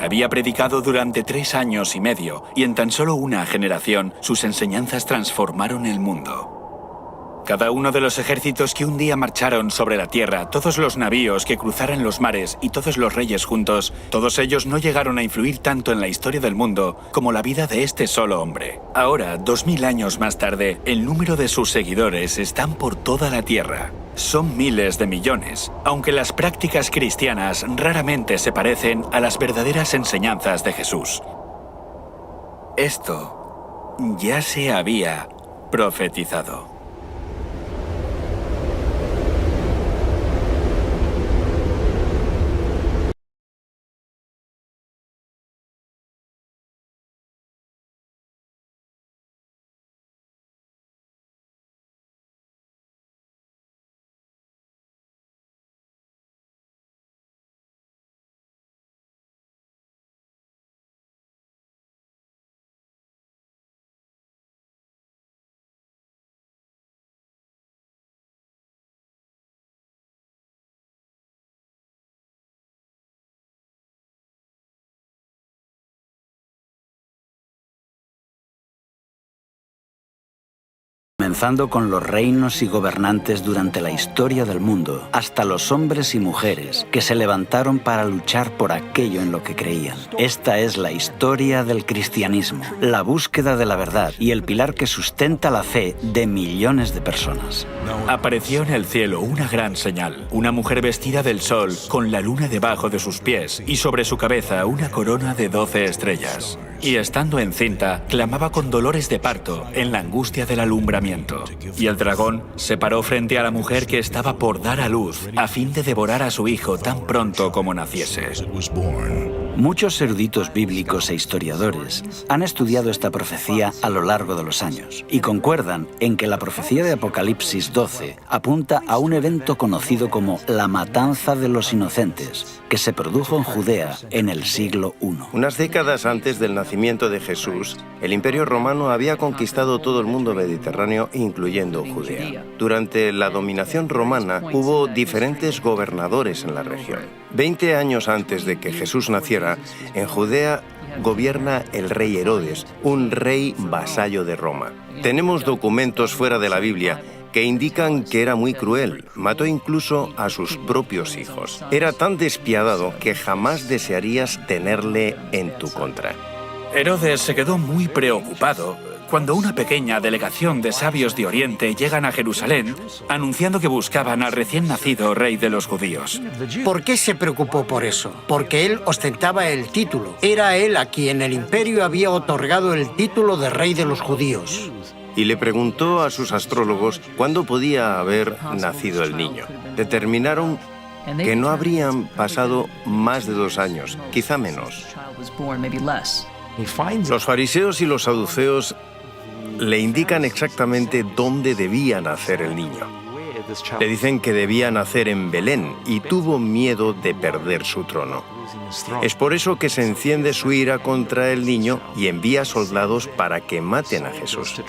Había predicado durante 3 años y medio, y en tan solo una generación, sus enseñanzas transformaron el mundo. Cada uno de los ejércitos que un día marcharon sobre la tierra, todos los navíos que cruzaran los mares y todos los reyes juntos, todos ellos no llegaron a influir tanto en la historia del mundo como la vida de este solo hombre. Ahora, 2000 años más tarde, el número de sus seguidores están por toda la tierra. Son miles de millones, aunque las prácticas cristianas raramente se parecen a las verdaderas enseñanzas de Jesús. Esto ya se había profetizado. Comenzando con los reinos y gobernantes durante la historia del mundo, hasta los hombres y mujeres que se levantaron para luchar por aquello en lo que creían. Esta es la historia del cristianismo, la búsqueda de la verdad y el pilar que sustenta la fe de millones de personas. Apareció en el cielo una gran señal, una mujer vestida del sol, con la luna debajo de sus pies, y sobre su cabeza una corona de 12 estrellas. Y estando encinta, clamaba con dolores de parto, en la angustia del alumbramiento. Y el dragón se paró frente a la mujer que estaba por dar a luz, a fin de devorar a su hijo tan pronto como naciese. Muchos eruditos bíblicos e historiadores han estudiado esta profecía a lo largo de los años y concuerdan en que la profecía de Apocalipsis 12 apunta a un evento conocido como la matanza de los inocentes, que se produjo en Judea en el siglo I. Unas décadas antes del nacimiento de Jesús, el Imperio Romano había conquistado todo el mundo mediterráneo, incluyendo Judea. Durante la dominación romana hubo diferentes gobernadores en la región. 20 años antes de que Jesús naciera, en Judea gobierna el rey Herodes, un rey vasallo de Roma. Tenemos documentos fuera de la Biblia que indican que era muy cruel, mató incluso a sus propios hijos. Era tan despiadado que jamás desearías tenerle en tu contra. Herodes se quedó muy preocupado cuando una pequeña delegación de sabios de Oriente llegan a Jerusalén anunciando que buscaban al recién nacido rey de los judíos. ¿Por qué se preocupó por eso? Porque él ostentaba el título. Era él a quien el imperio había otorgado el título de rey de los judíos. Y le preguntó a sus astrólogos cuándo podía haber nacido el niño. Determinaron que no habrían pasado más de 2 años, quizá menos. Los fariseos y los saduceos le indican exactamente dónde debía nacer el niño. Le dicen que debía nacer en Belén y tuvo miedo de perder su trono. Es por eso que se enciende su ira contra el niño y envía soldados para que maten a Jesús.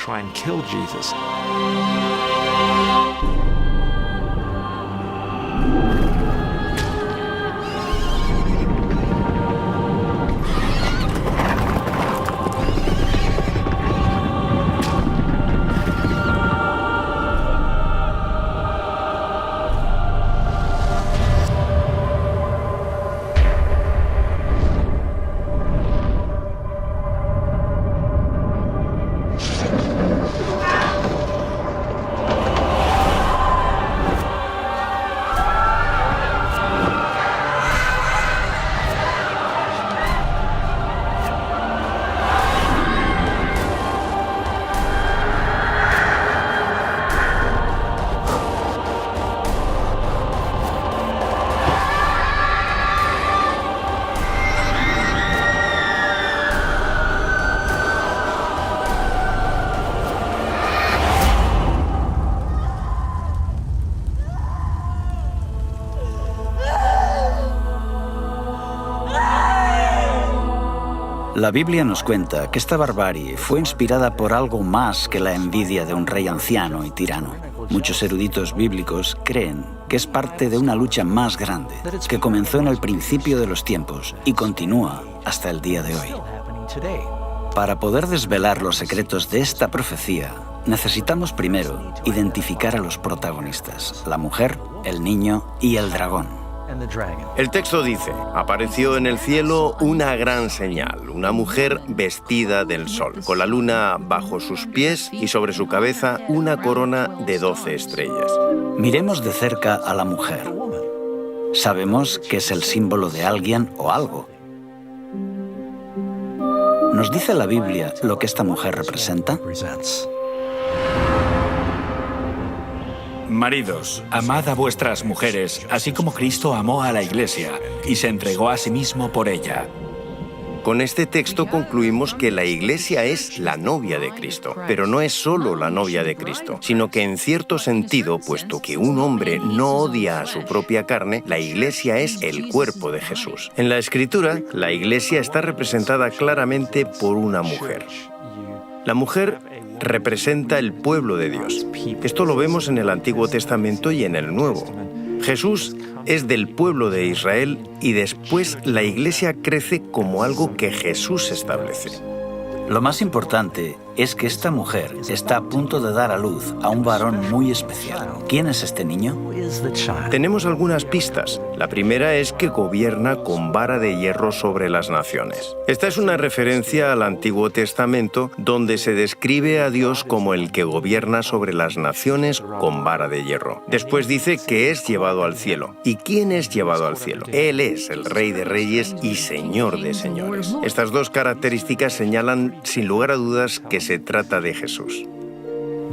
La Biblia nos cuenta que esta barbarie fue inspirada por algo más que la envidia de un rey anciano y tirano. Muchos eruditos bíblicos creen que es parte de una lucha más grande, que comenzó en el principio de los tiempos y continúa hasta el día de hoy. Para poder desvelar los secretos de esta profecía, necesitamos primero identificar a los protagonistas, la mujer, el niño y el dragón. El texto dice, apareció en el cielo una gran señal, una mujer vestida del sol, con la luna bajo sus pies y sobre su cabeza una corona de 12 estrellas. Miremos de cerca a la mujer. Sabemos que es el símbolo de alguien o algo. ¿Nos dice la Biblia lo que esta mujer representa? Maridos, amad a vuestras mujeres, así como Cristo amó a la Iglesia y se entregó a sí mismo por ella. Con este texto concluimos que la Iglesia es la novia de Cristo, pero no es solo la novia de Cristo, sino que en cierto sentido, puesto que un hombre no odia a su propia carne, la Iglesia es el cuerpo de Jesús. En la Escritura, la Iglesia está representada claramente por una mujer. La mujer representa el pueblo de Dios. Esto lo vemos en el Antiguo Testamento y en el Nuevo. Jesús es del pueblo de Israel y después la Iglesia crece como algo que Jesús establece. Lo más importante es que esta mujer está a punto de dar a luz a un varón muy especial. ¿Quién es este niño? Tenemos algunas pistas. La primera es que gobierna con vara de hierro sobre las naciones. Esta es una referencia al Antiguo Testamento, donde se describe a Dios como el que gobierna sobre las naciones con vara de hierro. Después dice que es llevado al cielo. ¿Y quién es llevado al cielo? Él es el Rey de Reyes y Señor de Señores. Estas dos características señalan, sin lugar a dudas, que se trata de Jesús.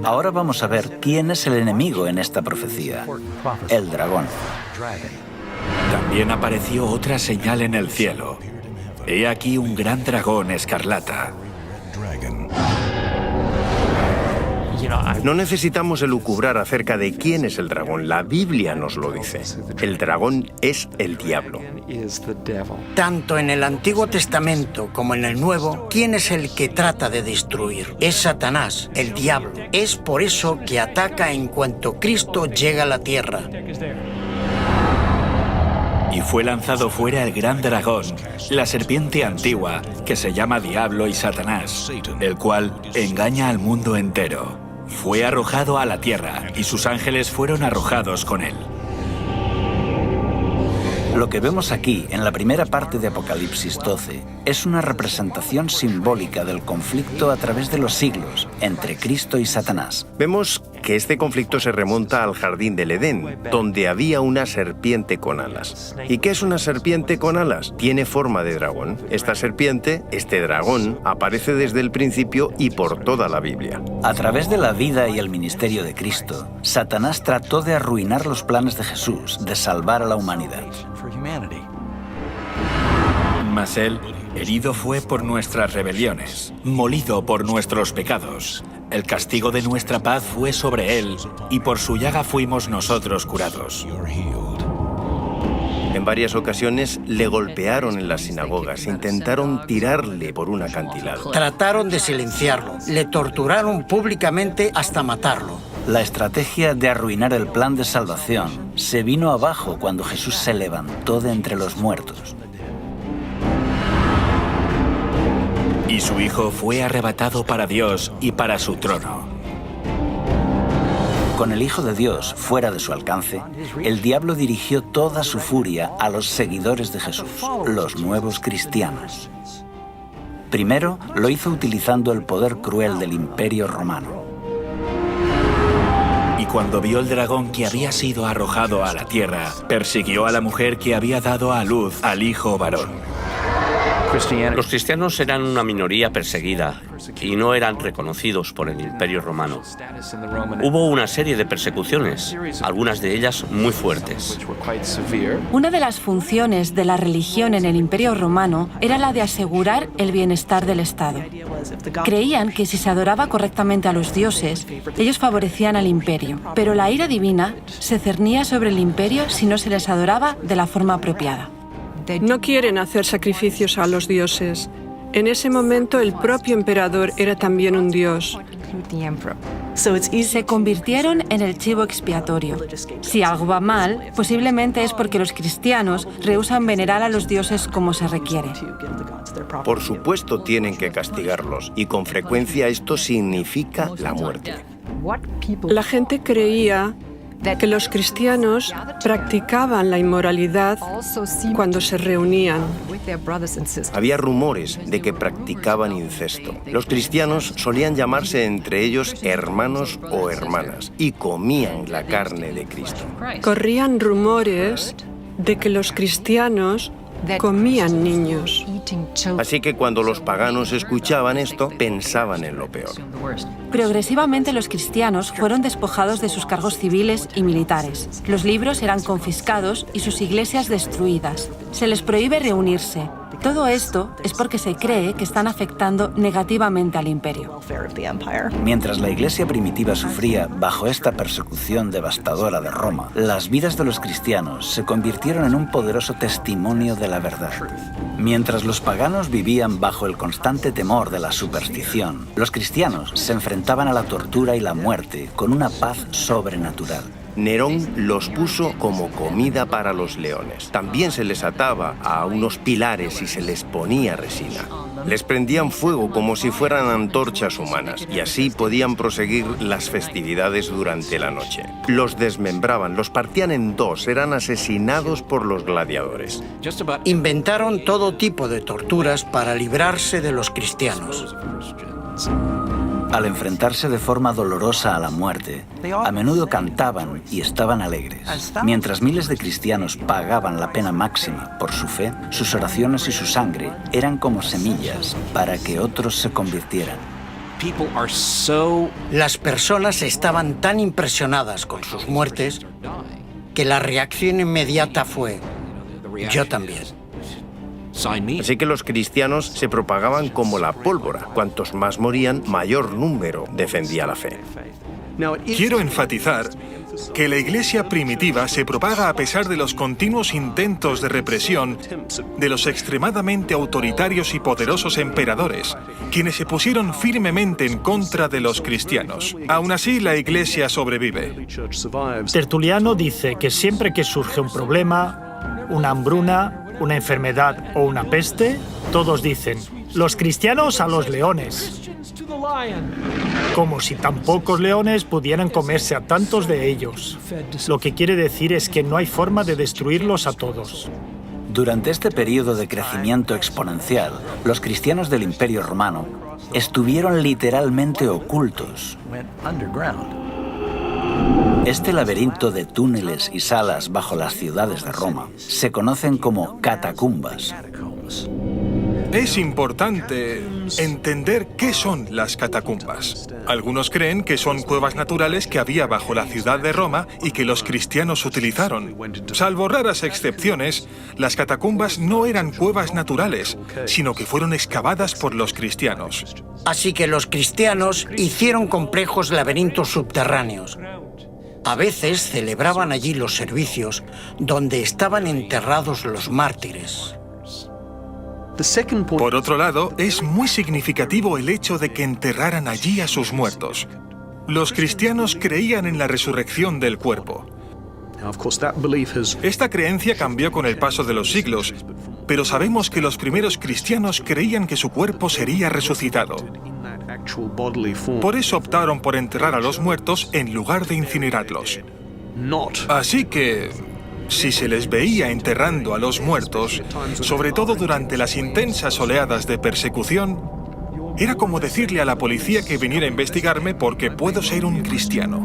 Ahora vamos a ver quién es el enemigo en esta profecía, el dragón. También apareció otra señal en el cielo. He aquí un gran dragón escarlata. No necesitamos elucubrar acerca de quién es el dragón. La Biblia nos lo dice. El dragón es el diablo. Tanto en el Antiguo Testamento como en el Nuevo, ¿quién es el que trata de destruir? Es Satanás, el diablo. Es por eso que ataca en cuanto Cristo llega a la tierra. Y fue lanzado fuera el gran dragón, la serpiente antigua, que se llama Diablo y Satanás, el cual engaña al mundo entero. Fue arrojado a la tierra y sus ángeles fueron arrojados con él. Lo que vemos aquí, en la primera parte de Apocalipsis 12, es una representación simbólica del conflicto a través de los siglos entre Cristo y Satanás. Vemos que este conflicto se remonta al jardín del Edén, donde había una serpiente con alas. ¿Y qué es una serpiente con alas? Tiene forma de dragón. Esta serpiente, este dragón, aparece desde el principio y por toda la Biblia. A través de la vida y el ministerio de Cristo, Satanás trató de arruinar los planes de Jesús de salvar a la humanidad. Mas él, herido fue por nuestras rebeliones, molido por nuestros pecados. El castigo de nuestra paz fue sobre él, y por su llaga fuimos nosotros curados. En varias ocasiones le golpearon en las sinagogas, intentaron tirarle por un acantilado. Trataron de silenciarlo, le torturaron públicamente hasta matarlo. La estrategia de arruinar el plan de salvación se vino abajo cuando Jesús se levantó de entre los muertos. Y su Hijo fue arrebatado para Dios y para su trono. Con el Hijo de Dios fuera de su alcance, el diablo dirigió toda su furia a los seguidores de Jesús, los nuevos cristianos. Primero, lo hizo utilizando el poder cruel del Imperio Romano. Y cuando vio el dragón que había sido arrojado a la tierra, persiguió a la mujer que había dado a luz al hijo varón. Los cristianos eran una minoría perseguida y no eran reconocidos por el Imperio Romano. Hubo una serie de persecuciones, algunas de ellas muy fuertes. Una de las funciones de la religión en el Imperio Romano era la de asegurar el bienestar del Estado. Creían que si se adoraba correctamente a los dioses, ellos favorecían al imperio, pero la ira divina se cernía sobre el imperio si no se les adoraba de la forma apropiada. No quieren hacer sacrificios a los dioses. En ese momento el propio emperador era también un dios. Se convirtieron en el chivo expiatorio. Si algo va mal, posiblemente es porque los cristianos rehúsan venerar a los dioses como se requiere. Por supuesto tienen que castigarlos, y con frecuencia esto significa la muerte. La gente creía que los cristianos practicaban la inmoralidad cuando se reunían. Había rumores de que practicaban incesto. Los cristianos solían llamarse entre ellos hermanos o hermanas y comían la carne de Cristo. Corrían rumores de que los cristianos comían niños. Así que cuando los paganos escuchaban esto, pensaban en lo peor. Progresivamente los cristianos fueron despojados de sus cargos civiles y militares. Los libros eran confiscados y sus iglesias destruidas. Se les prohíbe reunirse. Todo esto es porque se cree que están afectando negativamente al imperio. Mientras la iglesia primitiva sufría bajo esta persecución devastadora de Roma, las vidas de los cristianos se convirtieron en un poderoso testimonio de la verdad. Mientras los paganos vivían bajo el constante temor de la superstición, los cristianos se enfrentaban a la tortura y la muerte con una paz sobrenatural. Nerón los puso como comida para los leones. También se les ataba a unos pilares y se les ponía resina. Les prendían fuego como si fueran antorchas humanas, y así podían proseguir las festividades durante la noche. Los desmembraban, los partían en dos, eran asesinados por los gladiadores. Inventaron todo tipo de torturas para librarse de los cristianos. Al enfrentarse de forma dolorosa a la muerte, a menudo cantaban y estaban alegres. Mientras miles de cristianos pagaban la pena máxima por su fe, sus oraciones y su sangre eran como semillas para que otros se convirtieran. Las personas estaban tan impresionadas con sus muertes que la reacción inmediata fue: yo también. Así que los cristianos se propagaban como la pólvora. Cuantos más morían, mayor número defendía la fe. Quiero enfatizar que la iglesia primitiva se propaga a pesar de los continuos intentos de represión de los extremadamente autoritarios y poderosos emperadores, quienes se pusieron firmemente en contra de los cristianos. Aún así, la iglesia sobrevive. Tertuliano dice que siempre que surge un problema, una hambruna, una enfermedad o una peste, todos dicen: los cristianos a los leones. Como si tan pocos leones pudieran comerse a tantos de ellos. Lo que quiere decir es que no hay forma de destruirlos a todos. Durante este periodo de crecimiento exponencial, los cristianos del Imperio Romano estuvieron literalmente ocultos. Este laberinto de túneles y salas bajo las ciudades de Roma se conocen como catacumbas. Es importante entender qué son las catacumbas. Algunos creen que son cuevas naturales que había bajo la ciudad de Roma y que los cristianos utilizaron. Salvo raras excepciones, las catacumbas no eran cuevas naturales, sino que fueron excavadas por los cristianos. Así que los cristianos hicieron complejos laberintos subterráneos. A veces celebraban allí los servicios donde estaban enterrados los mártires. Por otro lado, es muy significativo el hecho de que enterraran allí a sus muertos. Los cristianos creían en la resurrección del cuerpo. Esta creencia cambió con el paso de los siglos, pero sabemos que los primeros cristianos creían que su cuerpo sería resucitado. Por eso optaron por enterrar a los muertos en lugar de incinerarlos. Así que, si se les veía enterrando a los muertos, sobre todo durante las intensas oleadas de persecución, era como decirle a la policía que viniera a investigarme porque puedo ser un cristiano.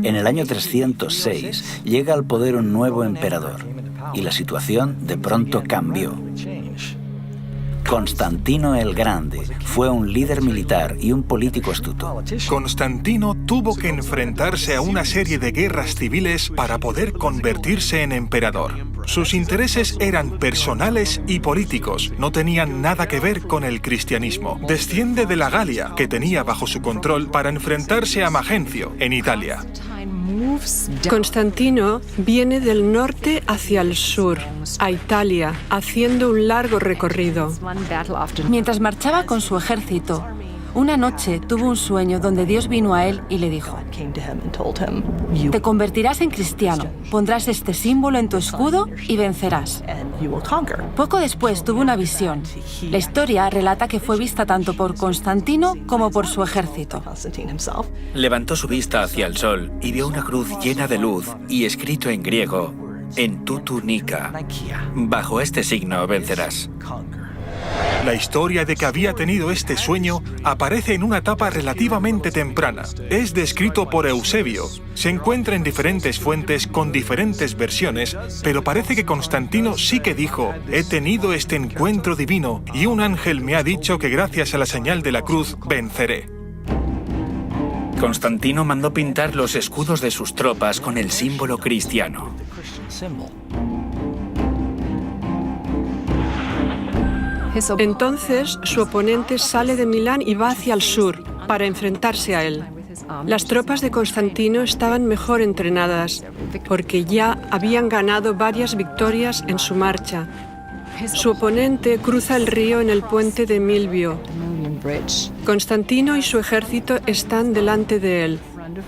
En el año 306 llega al poder un nuevo emperador y la situación de pronto cambió. Constantino el Grande fue un líder militar y un político astuto. Constantino tuvo que enfrentarse a una serie de guerras civiles para poder convertirse en emperador. Sus intereses eran personales y políticos, no tenían nada que ver con el cristianismo. Desciende de la Galia, que tenía bajo su control, para enfrentarse a Magencio, en Italia. Constantino viene del norte hacia el sur, a Italia, haciendo un largo recorrido. Mientras marchaba con su ejército, Una noche tuvo un sueño donde Dios vino a él y le dijo: te convertirás en cristiano, pondrás este símbolo en tu escudo y vencerás. Poco después tuvo una visión. La historia relata que fue vista tanto por Constantino como por su ejército. Levantó su vista hacia el sol y vio una cruz llena de luz y escrito en griego: en tu túnica. Bajo este signo vencerás. La historia de que había tenido este sueño aparece en una etapa relativamente temprana. Es descrito por Eusebio. Se encuentra en diferentes fuentes con diferentes versiones, pero parece que Constantino sí que dijo: he tenido este encuentro divino y un ángel me ha dicho que gracias a la señal de la cruz venceré. Constantino mandó pintar los escudos de sus tropas con el símbolo cristiano. Entonces, su oponente sale de Milán y va hacia el sur para enfrentarse a él. Las tropas de Constantino estaban mejor entrenadas porque ya habían ganado varias victorias en su marcha. Su oponente cruza el río en el puente de Milvio. Constantino y su ejército están delante de él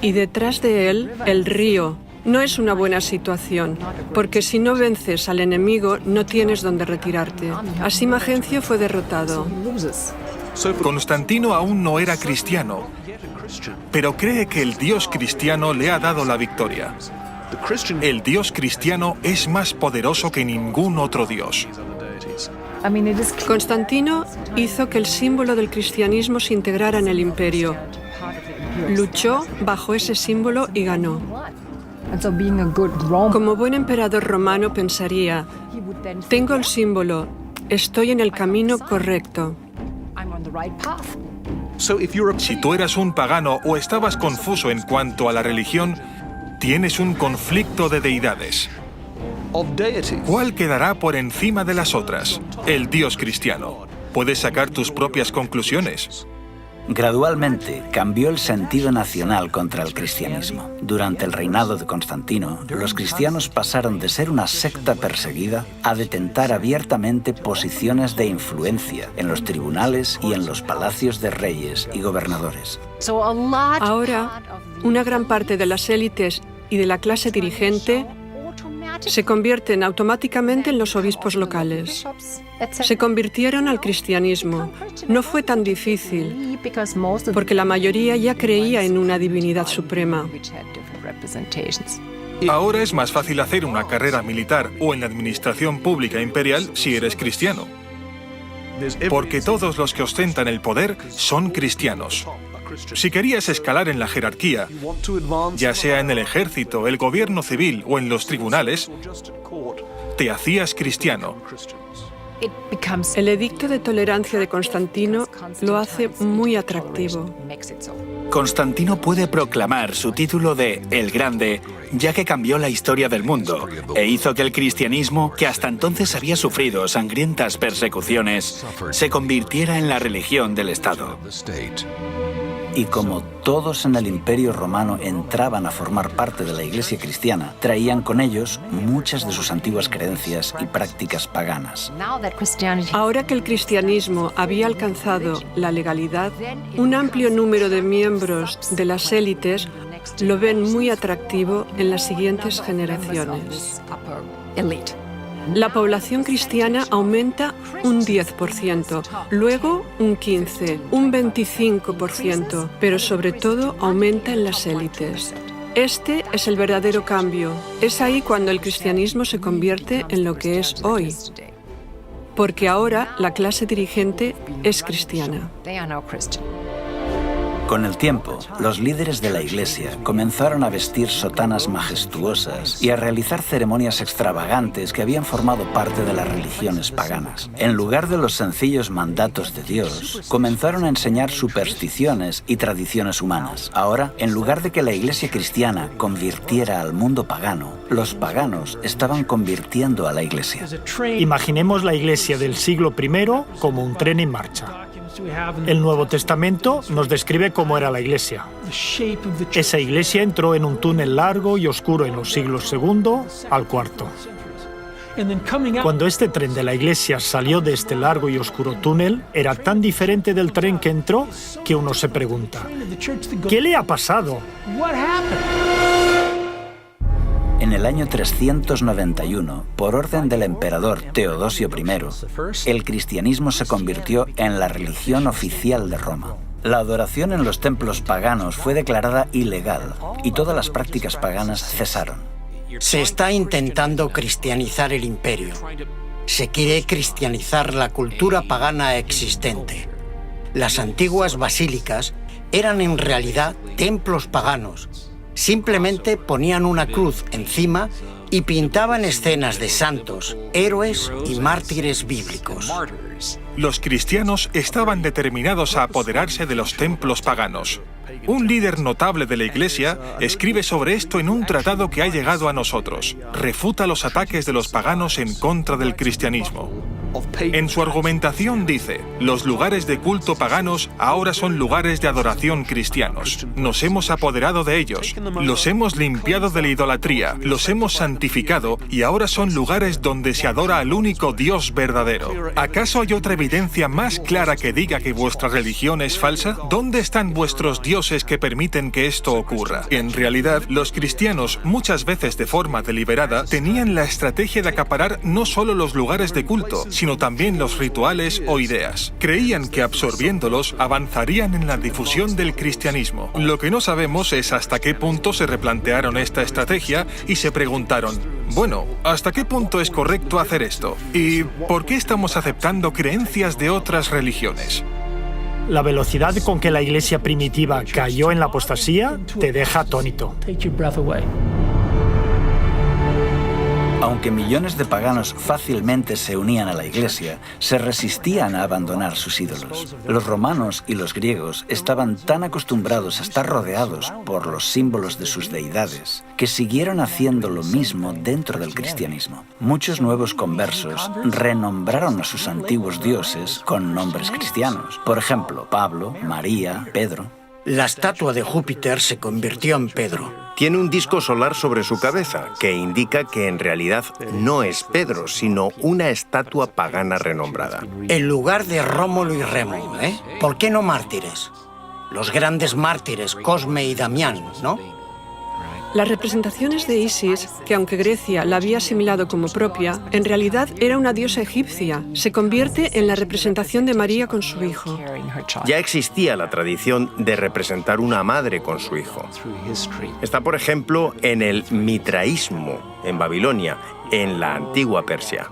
y detrás de él el río. No es una buena situación, porque si no vences al enemigo, no tienes dónde retirarte. Así Magencio fue derrotado. Constantino aún no era cristiano, pero cree que el Dios cristiano le ha dado la victoria. El Dios cristiano es más poderoso que ningún otro Dios. Constantino hizo que el símbolo del cristianismo se integrara en el imperio. Luchó bajo ese símbolo y ganó. Como buen emperador romano pensaría: tengo el símbolo, estoy en el camino correcto. Si tú eras un pagano o estabas confuso en cuanto a la religión, tienes un conflicto de deidades. ¿Cuál quedará por encima de las otras? El Dios cristiano. Puedes sacar tus propias conclusiones. Gradualmente cambió el sentido nacional contra el cristianismo. Durante el reinado de Constantino, los cristianos pasaron de ser una secta perseguida a detentar abiertamente posiciones de influencia en los tribunales y en los palacios de reyes y gobernadores. Ahora, una gran parte de las élites y de la clase dirigente se convierten automáticamente en los obispos locales. Se convirtieron al cristianismo. No fue tan difícil, porque la mayoría ya creía en una divinidad suprema. Ahora es más fácil hacer una carrera militar o en la administración pública imperial si eres cristiano, porque todos los que ostentan el poder son cristianos. Si querías escalar en la jerarquía, ya sea en el ejército, el gobierno civil o en los tribunales, te hacías cristiano. El edicto de tolerancia de Constantino lo hace muy atractivo. Constantino puede proclamar su título de El Grande, ya que cambió la historia del mundo e hizo que el cristianismo, que hasta entonces había sufrido sangrientas persecuciones, se convirtiera en la religión del Estado. Y como todos en el Imperio Romano entraban a formar parte de la Iglesia cristiana, traían con ellos muchas de sus antiguas creencias y prácticas paganas. Ahora que el cristianismo había alcanzado la legalidad, un amplio número de miembros de las élites lo ven muy atractivo en las siguientes generaciones. La población cristiana aumenta un 10%, luego un 15%, un 25%, pero sobre todo aumenta en las élites. Este es el verdadero cambio. Es ahí cuando el cristianismo se convierte en lo que es hoy, porque ahora la clase dirigente es cristiana. Con el tiempo, los líderes de la Iglesia comenzaron a vestir sotanas majestuosas y a realizar ceremonias extravagantes que habían formado parte de las religiones paganas. En lugar de los sencillos mandatos de Dios, comenzaron a enseñar supersticiones y tradiciones humanas. Ahora, en lugar de que la Iglesia cristiana convirtiera al mundo pagano, los paganos estaban convirtiendo a la Iglesia. Imaginemos la Iglesia del siglo I como un tren en marcha. El Nuevo Testamento nos describe cómo era la Iglesia. Esa Iglesia entró en un túnel largo y oscuro en los siglos II al IV. Cuando este tren de la iglesia salió de este largo y oscuro túnel, era tan diferente del tren que entró que uno se pregunta, ¿qué le ha pasado? En el año 391, por orden del emperador Teodosio I, el cristianismo se convirtió en la religión oficial de Roma. La adoración en los templos paganos fue declarada ilegal y todas las prácticas paganas cesaron. Se está intentando cristianizar el imperio. Se quiere cristianizar la cultura pagana existente. Las antiguas basílicas eran en realidad templos paganos. Simplemente ponían una cruz encima y pintaban escenas de santos, héroes y mártires bíblicos. Los cristianos estaban determinados a apoderarse de los templos paganos. Un líder notable de la Iglesia escribe sobre esto en un tratado que ha llegado a nosotros. Refuta los ataques de los paganos en contra del cristianismo. En su argumentación dice, los lugares de culto paganos ahora son lugares de adoración cristianos. Nos hemos apoderado de ellos, los hemos limpiado de la idolatría, los hemos santificado y ahora son lugares donde se adora al único Dios verdadero. ¿Acaso hay otra evidencia más clara que diga que vuestra religión es falsa? ¿Dónde están vuestros dioses que permiten que esto ocurra? En realidad, los cristianos, muchas veces de forma deliberada, tenían la estrategia de acaparar no solo los lugares de culto, sino también los rituales o ideas. Creían que absorbiéndolos avanzarían en la difusión del cristianismo. Lo que no sabemos es hasta qué punto se replantearon esta estrategia y se preguntaron, bueno, ¿hasta qué punto es correcto hacer esto? ¿Y por qué estamos aceptando creencias de otras religiones? La velocidad con que la iglesia primitiva cayó en la apostasía te deja atónito. Aunque millones de paganos fácilmente se unían a la iglesia, se resistían a abandonar sus ídolos. Los romanos y los griegos estaban tan acostumbrados a estar rodeados por los símbolos de sus deidades que siguieron haciendo lo mismo dentro del cristianismo. Muchos nuevos conversos renombraron a sus antiguos dioses con nombres cristianos. Por ejemplo, Pablo, María, Pedro. La estatua de Júpiter se convirtió en Pedro. Tiene un disco solar sobre su cabeza, que indica que en realidad no es Pedro, sino una estatua pagana renombrada. En lugar de Rómulo y Remo, ¿eh? ¿Por qué no mártires? Los grandes mártires, Cosme y Damián, ¿no? Las representaciones de Isis, que aunque Grecia la había asimilado como propia, en realidad era una diosa egipcia, se convierte en la representación de María con su hijo. Ya existía la tradición de representar una madre con su hijo. Está, por ejemplo, en el mitraísmo, en Babilonia, en la antigua Persia.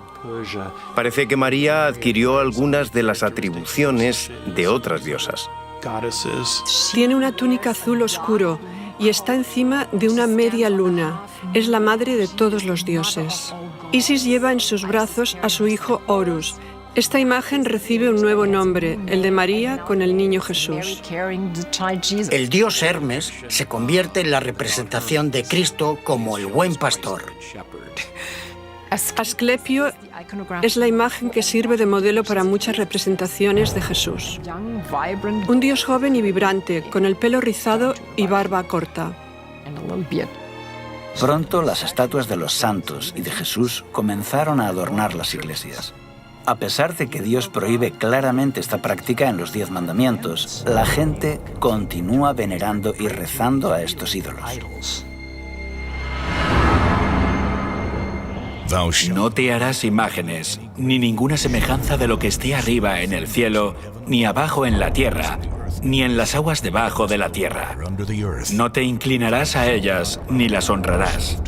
Parece que María adquirió algunas de las atribuciones de otras diosas. Tiene una túnica azul oscuro y está encima de una media luna. Es la madre de todos los dioses. Isis lleva en sus brazos a su hijo Horus. Esta imagen recibe un nuevo nombre, el de María con el niño Jesús. El dios Hermes se convierte en la representación de Cristo como el buen pastor. Asclepio es la imagen que sirve de modelo para muchas representaciones de Jesús. Un dios joven y vibrante, con el pelo rizado y barba corta. Pronto las estatuas de los santos y de Jesús comenzaron a adornar las iglesias. A pesar de que Dios prohíbe claramente esta práctica en los 10 mandamientos, la gente continúa venerando y rezando a estos ídolos. No te harás imágenes, ni ninguna semejanza de lo que esté arriba en el cielo, ni abajo en la tierra, ni en las aguas debajo de la tierra. No te inclinarás a ellas, ni las honrarás.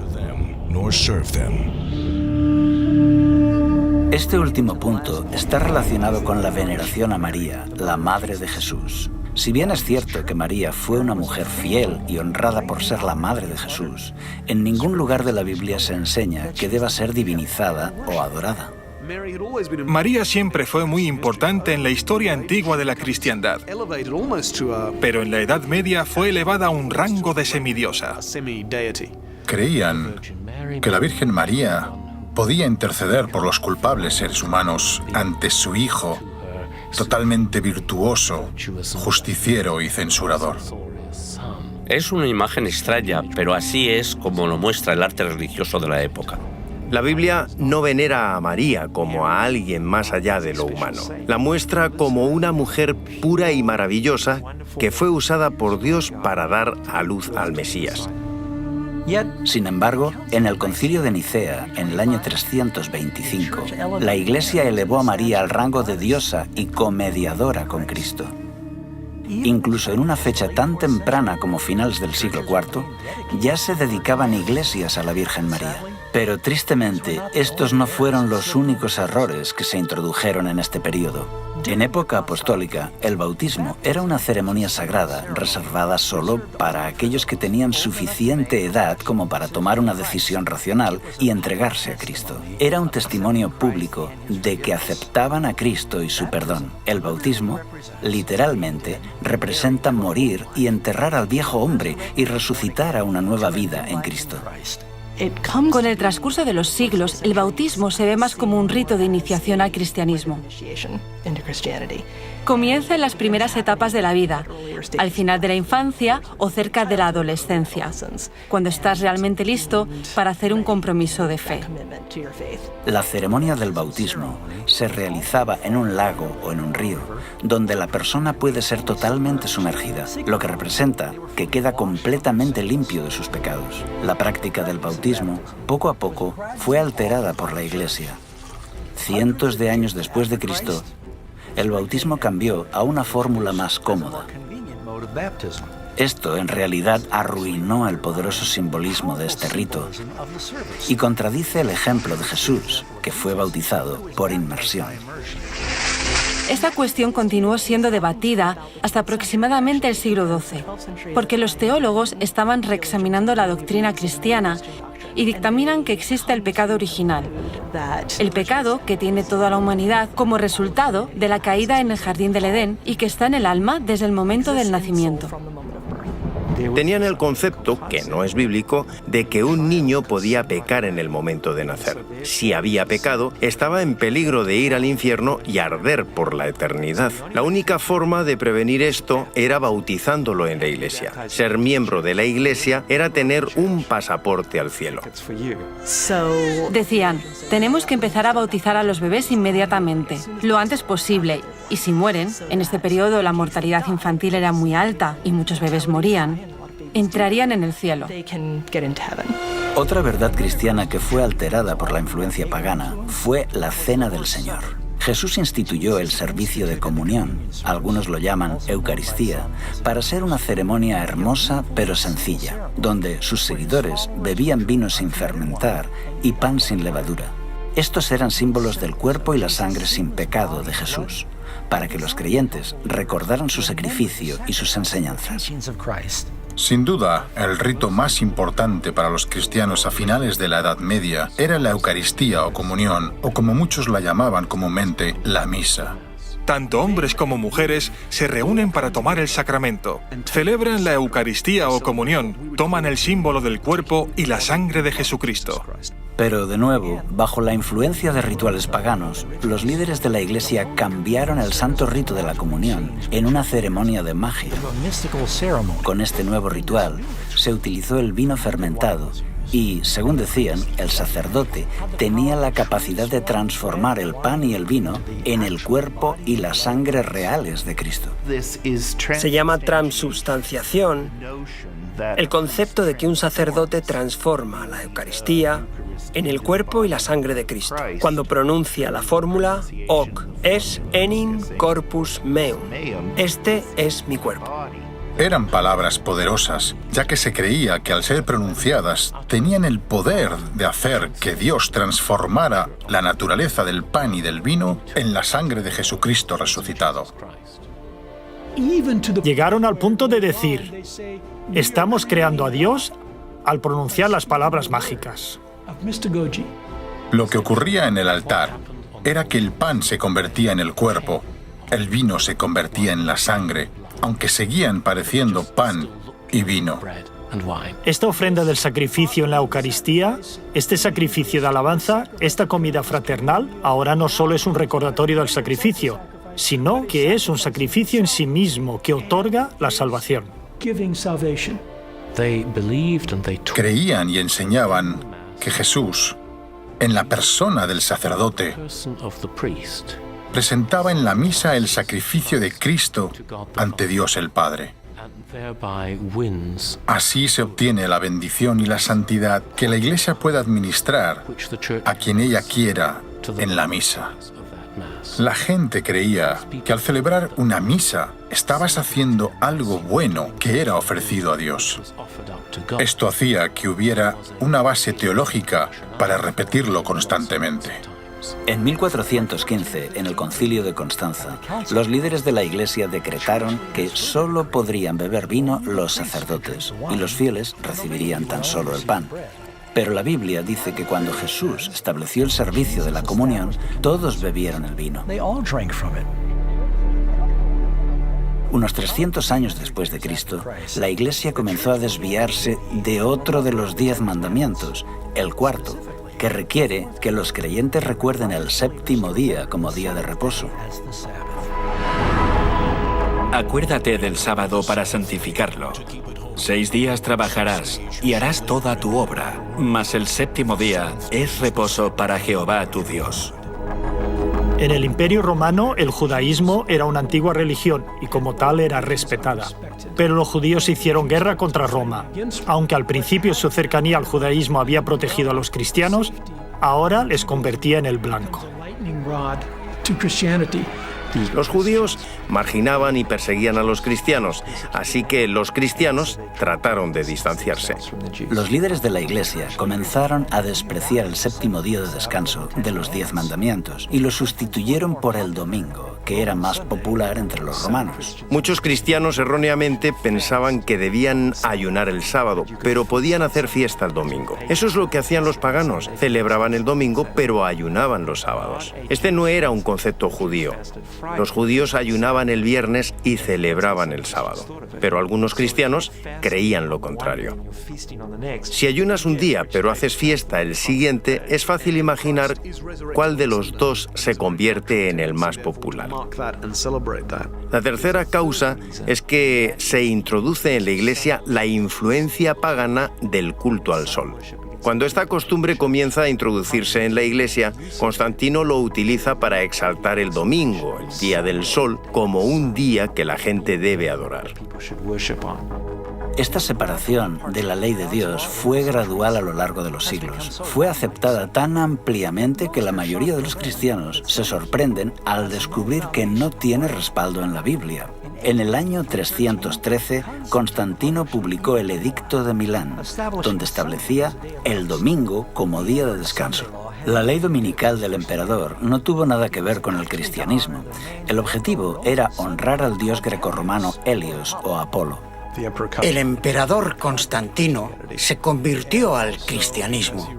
Este último punto está relacionado con la veneración a María, la madre de Jesús. Si bien es cierto que María fue una mujer fiel y honrada por ser la madre de Jesús, en ningún lugar de la Biblia se enseña que deba ser divinizada o adorada. María siempre fue muy importante en la historia antigua de la cristiandad, pero en la Edad Media fue elevada a un rango de semidiosa. Creían que la Virgen María podía interceder por los culpables seres humanos ante su Hijo, totalmente virtuoso, justiciero y censurador. Es una imagen extraña, pero así es como lo muestra el arte religioso de la época. La Biblia no venera a María como a alguien más allá de lo humano. La muestra como una mujer pura y maravillosa que fue usada por Dios para dar a luz al Mesías. Sin embargo, en el Concilio de Nicea, en el año 325, la Iglesia elevó a María al rango de diosa y comediadora con Cristo. Incluso en una fecha tan temprana como finales del siglo IV, ya se dedicaban iglesias a la Virgen María. Pero tristemente, estos no fueron los únicos errores que se introdujeron en este periodo. En época apostólica, el bautismo era una ceremonia sagrada reservada solo para aquellos que tenían suficiente edad como para tomar una decisión racional y entregarse a Cristo. Era un testimonio público de que aceptaban a Cristo y su perdón. El bautismo, literalmente, representa morir y enterrar al viejo hombre y resucitar a una nueva vida en Cristo. Con el transcurso de los siglos, el bautismo se ve más como un rito de iniciación al cristianismo. Comienza en las primeras etapas de la vida, al final de la infancia o cerca de la adolescencia, cuando estás realmente listo para hacer un compromiso de fe. La ceremonia del bautismo se realizaba en un lago o en un río, donde la persona puede ser totalmente sumergida, lo que representa que queda completamente limpio de sus pecados. La práctica del bautismo, poco a poco, fue alterada por la Iglesia. Cientos de años después de Cristo, el bautismo cambió a una fórmula más cómoda. Esto, en realidad, arruinó el poderoso simbolismo de este rito y contradice el ejemplo de Jesús, que fue bautizado por inmersión. Esta cuestión continuó siendo debatida hasta aproximadamente el siglo XII, porque los teólogos estaban reexaminando la doctrina cristiana y dictaminan que existe el pecado original, el pecado que tiene toda la humanidad como resultado de la caída en el jardín del Edén y que está en el alma desde el momento del nacimiento. Tenían el concepto, que no es bíblico, de que un niño podía pecar en el momento de nacer. Si había pecado, estaba en peligro de ir al infierno y arder por la eternidad. La única forma de prevenir esto era bautizándolo en la iglesia. Ser miembro de la iglesia era tener un pasaporte al cielo. Decían, tenemos que empezar a bautizar a los bebés inmediatamente, lo antes posible, y si mueren, en este periodo la mortalidad infantil era muy alta y muchos bebés morían, entrarían en el cielo. Otra verdad cristiana que fue alterada por la influencia pagana fue la Cena del Señor. Jesús instituyó el servicio de comunión, algunos lo llaman Eucaristía, para ser una ceremonia hermosa pero sencilla, donde sus seguidores bebían vino sin fermentar y pan sin levadura. Estos eran símbolos del cuerpo y la sangre sin pecado de Jesús, para que los creyentes recordaran su sacrificio y sus enseñanzas. Sin duda, el rito más importante para los cristianos a finales de la Edad Media era la Eucaristía o comunión, o como muchos la llamaban comúnmente, la misa. Tanto hombres como mujeres se reúnen para tomar el sacramento. Celebran la Eucaristía o comunión, toman el símbolo del cuerpo y la sangre de Jesucristo. Pero, de nuevo, bajo la influencia de rituales paganos, los líderes de la Iglesia cambiaron el santo rito de la comunión en una ceremonia de magia. Con este nuevo ritual, se utilizó el vino fermentado y, según decían, el sacerdote tenía la capacidad de transformar el pan y el vino en el cuerpo y la sangre reales de Cristo. Se llama transubstanciación el concepto de que un sacerdote transforma la Eucaristía en el cuerpo y la sangre de Cristo, cuando pronuncia la fórmula hoc es enim corpus meum. Este es mi cuerpo. Eran palabras poderosas, ya que se creía que al ser pronunciadas tenían el poder de hacer que Dios transformara la naturaleza del pan y del vino en la sangre de Jesucristo resucitado. Llegaron al punto de decir, estamos creando a Dios al pronunciar las palabras mágicas. Lo que ocurría en el altar era que el pan se convertía en el cuerpo, el vino se convertía en la sangre, aunque seguían pareciendo pan y vino. Esta ofrenda del sacrificio en la Eucaristía, este sacrificio de alabanza, esta comida fraternal, ahora no solo es un recordatorio del sacrificio, sino que es un sacrificio en sí mismo que otorga la salvación. Creían y enseñaban que Jesús en la persona del sacerdote, presentaba en la misa el sacrificio de Cristo ante Dios el Padre. Así se obtiene la bendición y la santidad que la Iglesia puede administrar a quien ella quiera en la misa. La gente creía que al celebrar una misa estabas haciendo algo bueno que era ofrecido a Dios. Esto hacía que hubiera una base teológica para repetirlo constantemente. En 1415, en el Concilio de Constanza, los líderes de la Iglesia decretaron que solo podrían beber vino los sacerdotes y los fieles recibirían tan solo el pan. Pero la Biblia dice que cuando Jesús estableció el servicio de la comunión, todos bebieron el vino. Unos 300 años después de Cristo, la Iglesia comenzó a desviarse de otro de los 10 mandamientos, el cuarto, que requiere que los creyentes recuerden el séptimo día como día de reposo. Acuérdate del sábado para santificarlo. 6 días trabajarás y harás toda tu obra, mas el séptimo día es reposo para Jehová tu Dios. En el Imperio Romano, el judaísmo era una antigua religión y como tal era respetada. Pero los judíos hicieron guerra contra Roma. Aunque al principio su cercanía al judaísmo había protegido a los cristianos, ahora les convertía en el blanco. Los judíos marginaban y perseguían a los cristianos, así que los cristianos trataron de distanciarse. Los líderes de la Iglesia comenzaron a despreciar el séptimo día de descanso de los 10 mandamientos y lo sustituyeron por el domingo, que era más popular entre los romanos. Muchos cristianos erróneamente pensaban que debían ayunar el sábado, pero podían hacer fiesta el domingo. Eso es lo que hacían los paganos. Celebraban el domingo, pero ayunaban los sábados. Este no era un concepto judío. Los judíos ayunaban el viernes y celebraban el sábado, pero algunos cristianos creían lo contrario. Si ayunas un día pero haces fiesta el siguiente, es fácil imaginar cuál de los dos se convierte en el más popular. La tercera causa es que se introduce en la Iglesia la influencia pagana del culto al sol. Cuando esta costumbre comienza a introducirse en la Iglesia, Constantino lo utiliza para exaltar el domingo, el día del sol, como un día que la gente debe adorar. Esta separación de la ley de Dios fue gradual a lo largo de los siglos. Fue aceptada tan ampliamente que la mayoría de los cristianos se sorprenden al descubrir que no tiene respaldo en la Biblia. En el año 313, Constantino publicó el Edicto de Milán, donde establecía el domingo como día de descanso. La ley dominical del emperador no tuvo nada que ver con el cristianismo. El objetivo era honrar al dios grecorromano Helios o Apolo. El emperador Constantino se convirtió al cristianismo,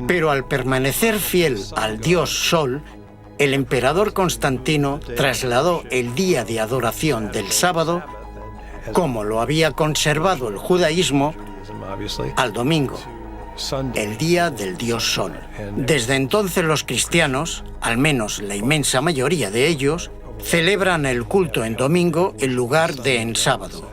pero al permanecer fiel al dios Sol, el emperador Constantino trasladó el día de adoración del sábado, como lo había conservado el judaísmo, al domingo, el día del dios Sol. Desde entonces los cristianos, al menos la inmensa mayoría de ellos, celebran el culto en domingo en lugar de en sábado.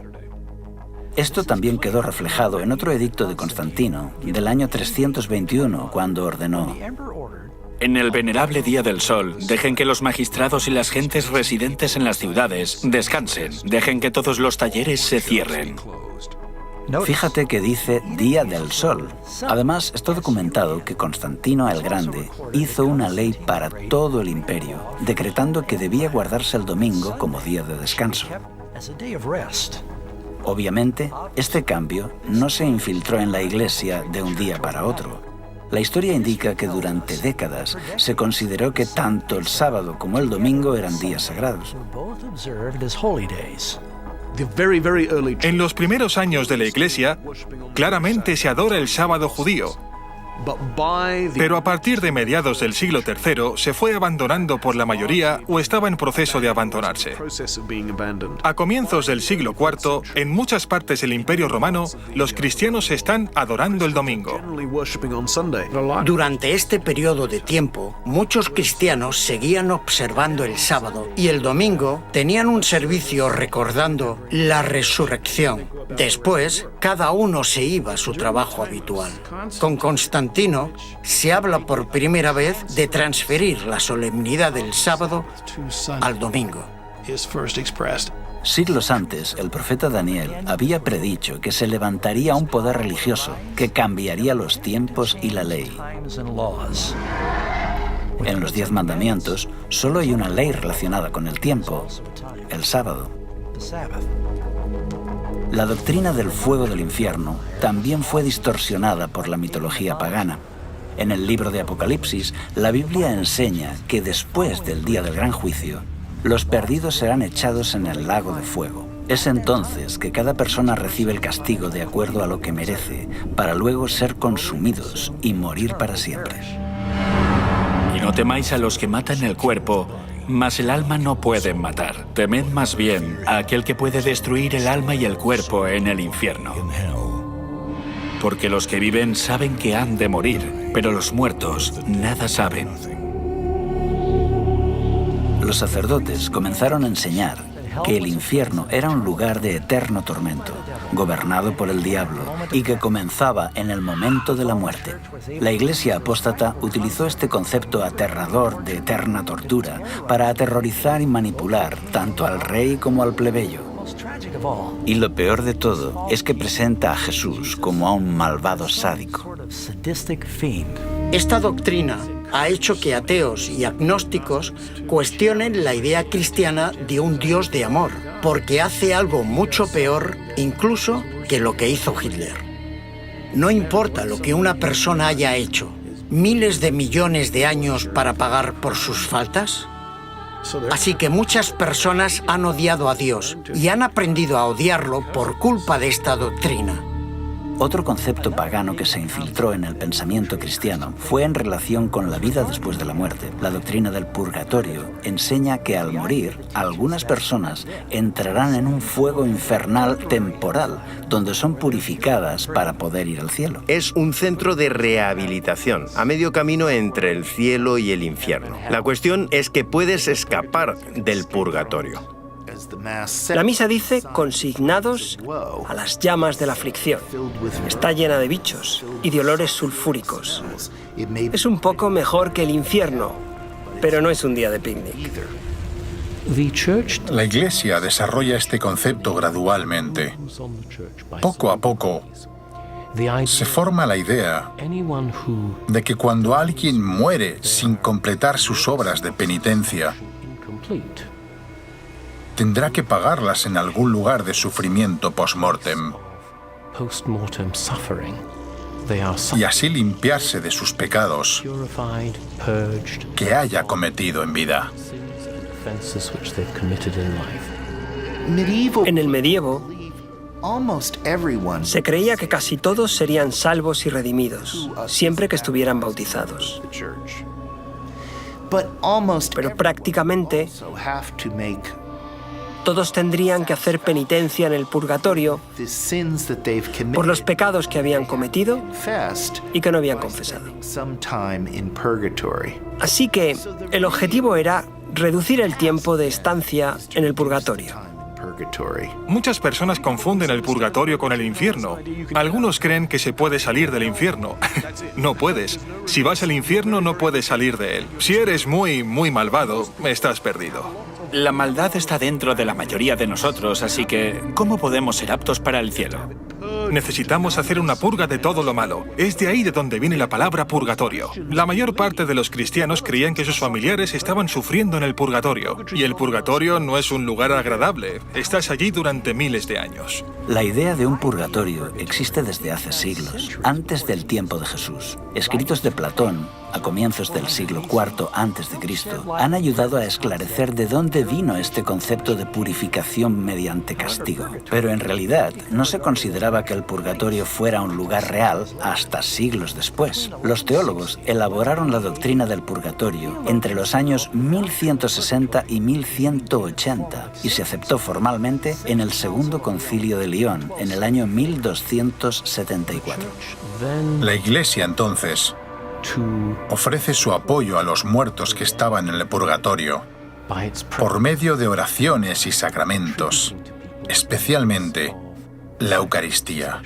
Esto también quedó reflejado en otro edicto de Constantino, del año 321, cuando ordenó: En el venerable día del sol, dejen que los magistrados y las gentes residentes en las ciudades descansen. Dejen que todos los talleres se cierren. Fíjate que dice Día del Sol. Además, está documentado que Constantino el Grande hizo una ley para todo el imperio, decretando que debía guardarse el domingo como día de descanso. Obviamente, este cambio no se infiltró en la Iglesia de un día para otro. La historia indica que durante décadas se consideró que tanto el sábado como el domingo eran días sagrados. En los primeros años de la Iglesia, claramente se adora el sábado judío. Pero a partir de mediados del siglo III se fue abandonando por la mayoría o estaba en proceso de abandonarse. A comienzos del siglo IV, en muchas partes del Imperio Romano, los cristianos están adorando el domingo. Durante este periodo de tiempo, muchos cristianos seguían observando el sábado y el domingo tenían un servicio recordando la resurrección. Después, cada uno se iba a su trabajo habitual. Con Constantino Constantino se habla por primera vez de transferir la solemnidad del sábado al domingo. Siglos antes, el profeta Daniel había predicho que se levantaría un poder religioso que cambiaría los tiempos y la ley. En los 10 mandamientos solo hay una ley relacionada con el tiempo, el sábado. La doctrina del fuego del infierno también fue distorsionada por la mitología pagana. En el libro de Apocalipsis, la Biblia enseña que después del día del gran juicio, los perdidos serán echados en el lago de fuego. Es entonces que cada persona recibe el castigo de acuerdo a lo que merece, para luego ser consumidos y morir para siempre. Y no temáis a los que matan el cuerpo, mas el alma no pueden matar. Temed más bien a aquel que puede destruir el alma y el cuerpo en el infierno. Porque los que viven saben que han de morir, pero los muertos nada saben. Los sacerdotes comenzaron a enseñar que el infierno era un lugar de eterno tormento, gobernado por el diablo, y que comenzaba en el momento de la muerte. La Iglesia apóstata utilizó este concepto aterrador de eterna tortura para aterrorizar y manipular tanto al rey como al plebeyo. Y lo peor de todo es que presenta a Jesús como a un malvado sádico. Esta doctrina ha hecho que ateos y agnósticos cuestionen la idea cristiana de un Dios de amor, porque hace algo mucho peor incluso que lo que hizo Hitler. No importa lo que una persona haya hecho, miles de millones de años para pagar por sus faltas. Así que muchas personas han odiado a Dios y han aprendido a odiarlo por culpa de esta doctrina. Otro concepto pagano que se infiltró en el pensamiento cristiano fue en relación con la vida después de la muerte. La doctrina del purgatorio enseña que al morir, algunas personas entrarán en un fuego infernal temporal, donde son purificadas para poder ir al cielo. Es un centro de rehabilitación, a medio camino entre el cielo y el infierno. La cuestión es que puedes escapar del purgatorio. La misa dice consignados a las llamas de la aflicción. Está llena de bichos y de olores sulfúricos. Es un poco mejor que el infierno, pero no es un día de picnic. La Iglesia desarrolla este concepto gradualmente. Poco a poco, se forma la idea de que cuando alguien muere sin completar sus obras de penitencia, tendrá que pagarlas en algún lugar de sufrimiento post-mortem y así limpiarse de sus pecados que haya cometido en vida. En el medievo, se creía que casi todos serían salvos y redimidos, siempre que estuvieran bautizados. Pero prácticamente todos tendrían que hacer penitencia en el purgatorio por los pecados que habían cometido y que no habían confesado. Así que el objetivo era reducir el tiempo de estancia en el purgatorio. Muchas personas confunden el purgatorio con el infierno. Algunos creen que se puede salir del infierno. No puedes. Si vas al infierno, no puedes salir de él. Si eres muy malvado, estás perdido. La maldad está dentro de la mayoría de nosotros, así que ¿cómo podemos ser aptos para el cielo? Necesitamos hacer una purga de todo lo malo. Es de ahí de donde viene la palabra purgatorio. La mayor parte de los cristianos creían que sus familiares estaban sufriendo en el purgatorio. Y el purgatorio no es un lugar agradable. Estás allí durante miles de años. La idea de un purgatorio existe desde hace siglos, antes del tiempo de Jesús. Escritos de Platón, a comienzos del siglo IV a.C., han ayudado a esclarecer de dónde vino este concepto de purificación mediante castigo. Pero en realidad no se consideraba que el purgatorio fuera un lugar real hasta siglos después. Los teólogos elaboraron la doctrina del purgatorio entre los años 1160 y 1180 y se aceptó formalmente en el Segundo Concilio de León en el año 1274. La Iglesia entonces ofrece su apoyo a los muertos que estaban en el purgatorio por medio de oraciones y sacramentos, especialmente la Eucaristía.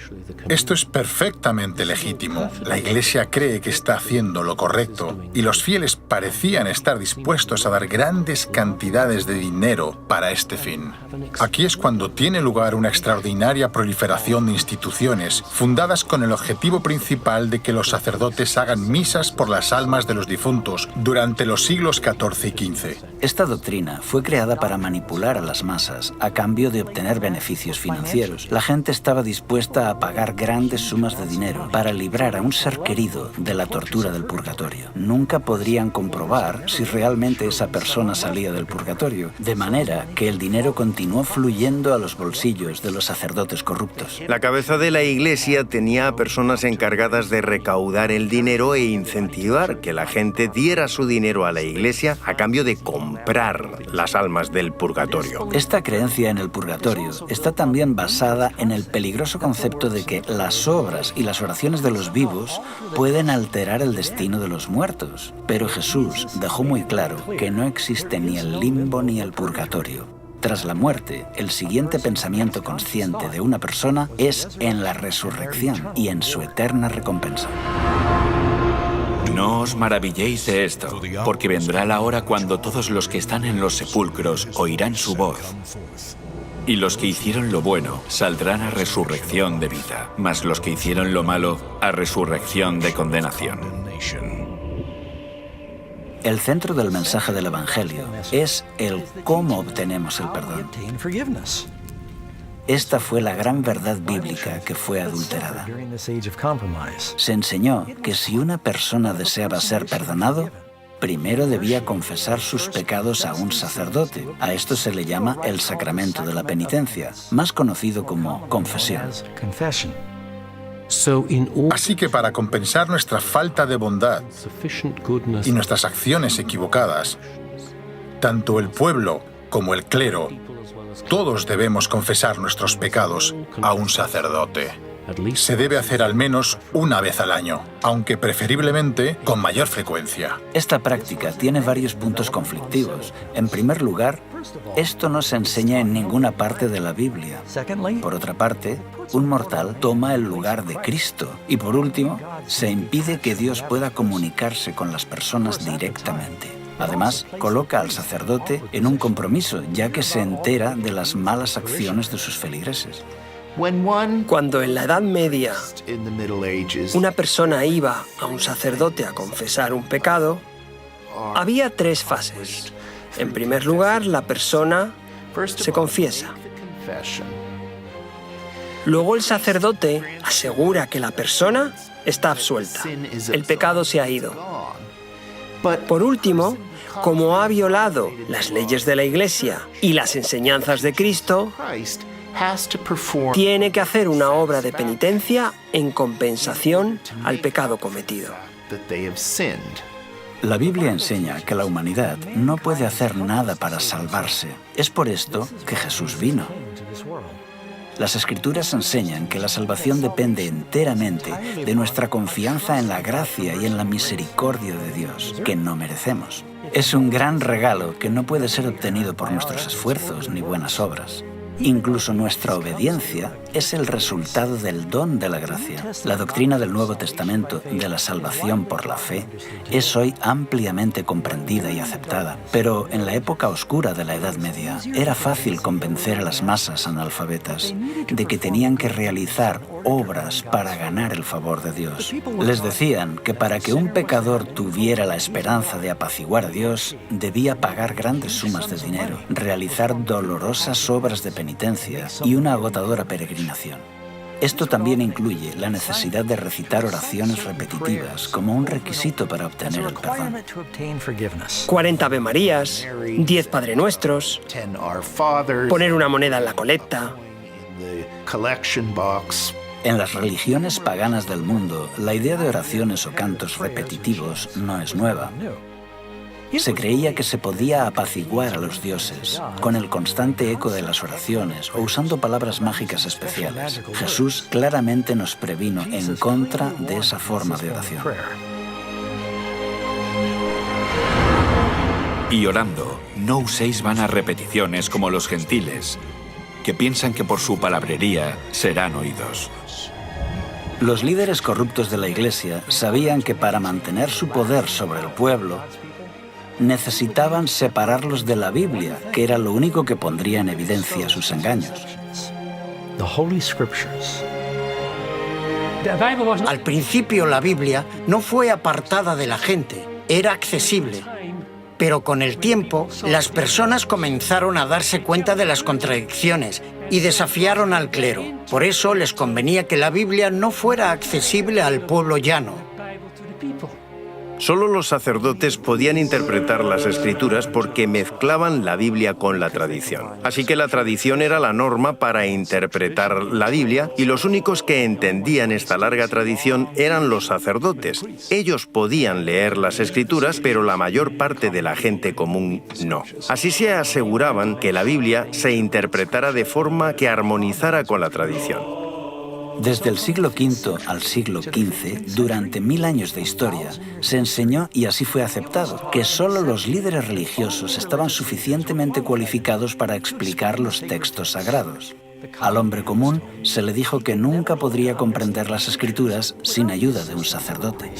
Esto es perfectamente legítimo. La Iglesia cree que está haciendo lo correcto y los fieles parecían estar dispuestos a dar grandes cantidades de dinero para este fin. Aquí es cuando tiene lugar una extraordinaria proliferación de instituciones fundadas con el objetivo principal de que los sacerdotes hagan misas por las almas de los difuntos durante los siglos XIV y XV. Esta doctrina fue creada para manipular a las masas a cambio de obtener beneficios financieros. La gente estaba dispuesta a pagar grandes sumas de dinero para librar a un ser querido de la tortura del purgatorio. Nunca podrían comprobar si realmente esa persona salía del purgatorio, de manera que el dinero continuó fluyendo a los bolsillos de los sacerdotes corruptos. La cabeza de la Iglesia tenía a personas encargadas de recaudar el dinero e incentivar que la gente diera su dinero a la Iglesia a cambio de comprar las almas del purgatorio. Esta creencia en el purgatorio está también basada en el peligroso concepto de que las obras y las oraciones de los vivos pueden alterar el destino de los muertos. Pero Jesús dejó muy claro que no existe ni el limbo ni el purgatorio. Tras la muerte, el siguiente pensamiento consciente de una persona es en la resurrección y en su eterna recompensa. No os maravilléis de esto, porque vendrá la hora cuando todos los que están en los sepulcros oirán su voz. Y los que hicieron lo bueno saldrán a resurrección de vida, mas los que hicieron lo malo a resurrección de condenación. El centro del mensaje del Evangelio es el cómo obtenemos el perdón. Esta fue la gran verdad bíblica que fue adulterada. Se enseñó que si una persona deseaba ser perdonado, primero debía confesar sus pecados a un sacerdote. A esto se le llama el sacramento de la penitencia, más conocido como confesión. Así que para compensar nuestra falta de bondad y nuestras acciones equivocadas, tanto el pueblo como el clero, todos debemos confesar nuestros pecados a un sacerdote. Se debe hacer al menos una vez al año, aunque preferiblemente con mayor frecuencia. Esta práctica tiene varios puntos conflictivos. En primer lugar, esto no se enseña en ninguna parte de la Biblia. Por otra parte, un mortal toma el lugar de Cristo. Y por último, se impide que Dios pueda comunicarse con las personas directamente. Además, coloca al sacerdote en un compromiso, ya que se entera de las malas acciones de sus feligreses. Cuando en la Edad Media una persona iba a un sacerdote a confesar un pecado, había tres fases. En primer lugar, la persona se confiesa. Luego el sacerdote asegura que la persona está absuelta. El pecado se ha ido. Por último, como ha violado las leyes de la Iglesia y las enseñanzas de Cristo, tiene que hacer una obra de penitencia en compensación al pecado cometido. La Biblia enseña que la humanidad no puede hacer nada para salvarse. Es por esto que Jesús vino. Las Escrituras enseñan que la salvación depende enteramente de nuestra confianza en la gracia y en la misericordia de Dios, que no merecemos. Es un gran regalo que no puede ser obtenido por nuestros esfuerzos ni buenas obras. Incluso nuestra obediencia es el resultado del don de la gracia. La doctrina del Nuevo Testamento de la salvación por la fe es hoy ampliamente comprendida y aceptada. Pero en la época oscura de la Edad Media era fácil convencer a las masas analfabetas de que tenían que realizar obras para ganar el favor de Dios. Les decían que para que un pecador tuviera la esperanza de apaciguar a Dios, debía pagar grandes sumas de dinero, realizar dolorosas obras de penitencia y una agotadora peregrinación. Esto también incluye la necesidad de recitar oraciones repetitivas como un requisito para obtener el perdón. 40 Ave Marías, 10 Padre Nuestros, poner una moneda en la colecta. En las religiones paganas del mundo, la idea de oraciones o cantos repetitivos no es nueva. Se creía que se podía apaciguar a los dioses con el constante eco de las oraciones o usando palabras mágicas especiales. Jesús claramente nos previno en contra de esa forma de oración. Y orando, no uséis vanas repeticiones como los gentiles, que piensan que por su palabrería serán oídos. Los líderes corruptos de la Iglesia sabían que para mantener su poder sobre el pueblo, necesitaban separarlos de la Biblia, que era lo único que pondría en evidencia sus engaños. Al principio la Biblia no fue apartada de la gente, era accesible. Pero con el tiempo, las personas comenzaron a darse cuenta de las contradicciones y desafiaron al clero. Por eso les convenía que la Biblia no fuera accesible al pueblo llano. Solo los sacerdotes podían interpretar las Escrituras porque mezclaban la Biblia con la tradición. Así que la tradición era la norma para interpretar la Biblia y los únicos que entendían esta larga tradición eran los sacerdotes. Ellos podían leer las Escrituras, pero la mayor parte de la gente común no. Así se aseguraban que la Biblia se interpretara de forma que armonizara con la tradición. Desde el siglo V al siglo XV, durante 1000 años de historia, se enseñó, y así fue aceptado, que solo los líderes religiosos estaban suficientemente cualificados para explicar los textos sagrados. Al hombre común se le dijo que nunca podría comprender las Escrituras sin ayuda de un sacerdote.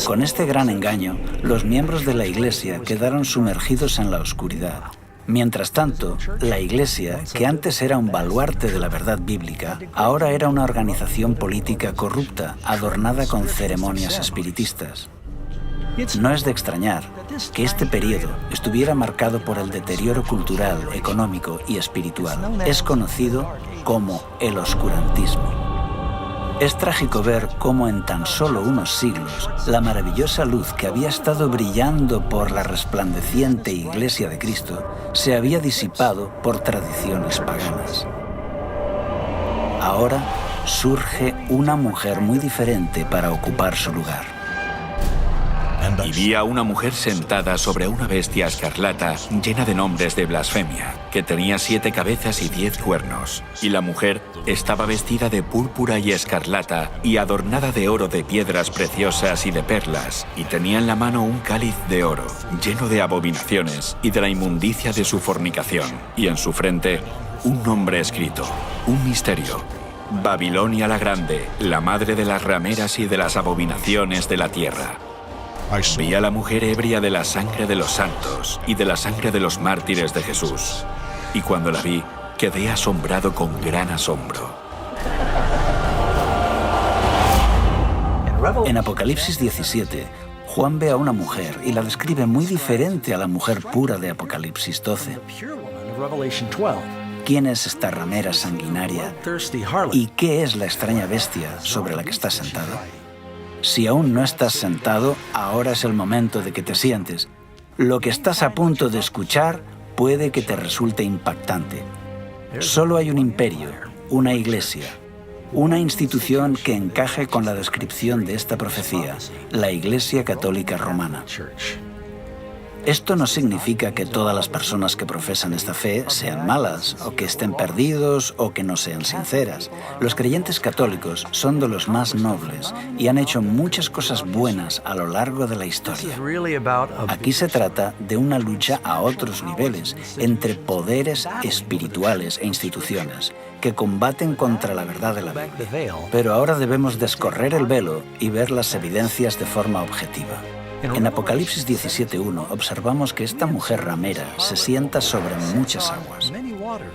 Con este gran engaño, los miembros de la Iglesia quedaron sumergidos en la oscuridad. Mientras tanto, la Iglesia, que antes era un baluarte de la verdad bíblica, ahora era una organización política corrupta, adornada con ceremonias espiritistas. No es de extrañar que este periodo estuviera marcado por el deterioro cultural, económico y espiritual. Es conocido como el oscurantismo. Es trágico ver cómo en tan solo unos siglos la maravillosa luz que había estado brillando por la resplandeciente Iglesia de Cristo se había disipado por tradiciones paganas. Ahora surge una mujer muy diferente para ocupar su lugar. Y vi a una mujer sentada sobre una bestia escarlata llena de nombres de blasfemia, que tenía 7 cabezas y 10 cuernos. Y la mujer estaba vestida de púrpura y escarlata y adornada de oro, de piedras preciosas y de perlas, y tenía en la mano un cáliz de oro, lleno de abominaciones y de la inmundicia de su fornicación, y en su frente un nombre escrito, un misterio: Babilonia la Grande, la madre de las rameras y de las abominaciones de la tierra. Vi a la mujer ebria de la sangre de los santos y de la sangre de los mártires de Jesús. Y cuando la vi, quedé asombrado con gran asombro. En Apocalipsis 17, Juan ve a una mujer y la describe muy diferente a la mujer pura de Apocalipsis 12. ¿Quién es esta ramera sanguinaria? ¿Y qué es la extraña bestia sobre la que está sentado? Si aún no estás sentado, ahora es el momento de que te sientes. Lo que estás a punto de escuchar puede que te resulte impactante. Solo hay un imperio, una iglesia, una institución que encaje con la descripción de esta profecía, la Iglesia Católica Romana. Esto no significa que todas las personas que profesan esta fe sean malas, o que estén perdidos, o que no sean sinceras. Los creyentes católicos son de los más nobles y han hecho muchas cosas buenas a lo largo de la historia. Aquí se trata de una lucha a otros niveles, entre poderes espirituales e instituciones, que combaten contra la verdad de la Biblia. Pero ahora debemos descorrer el velo y ver las evidencias de forma objetiva. En Apocalipsis 17:1 observamos que esta mujer ramera se sienta sobre muchas aguas.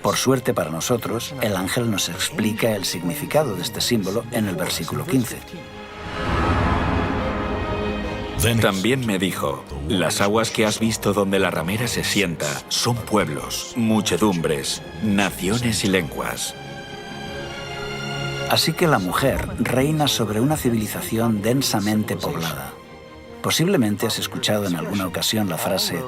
Por suerte para nosotros, el ángel nos explica el significado de este símbolo en el versículo 15. También me dijo: las aguas que has visto donde la ramera se sienta son pueblos, muchedumbres, naciones y lenguas. Así que la mujer reina sobre una civilización densamente poblada. Posiblemente has escuchado en alguna ocasión la frase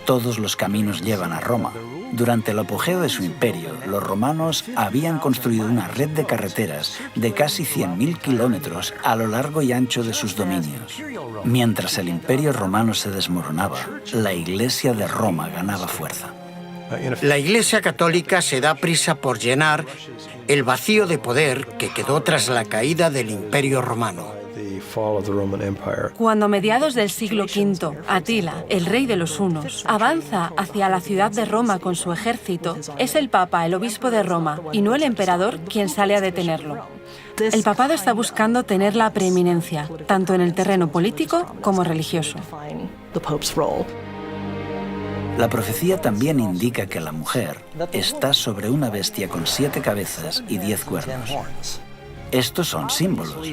«todos los caminos llevan a Roma». Durante el apogeo de su imperio, los romanos habían construido una red de carreteras de casi 100.000 kilómetros a lo largo y ancho de sus dominios. Mientras el imperio romano se desmoronaba, la Iglesia de Roma ganaba fuerza. La Iglesia Católica se da prisa por llenar el vacío de poder que quedó tras la caída del Imperio Romano. Cuando a mediados del siglo V, Atila, el rey de los hunos, avanza hacia la ciudad de Roma con su ejército, es el Papa, el obispo de Roma, y no el emperador quien sale a detenerlo. El papado está buscando tener la preeminencia, tanto en el terreno político como religioso. La profecía también indica que la mujer está sobre una bestia con 7 cabezas y 10 cuernos. Estos son símbolos.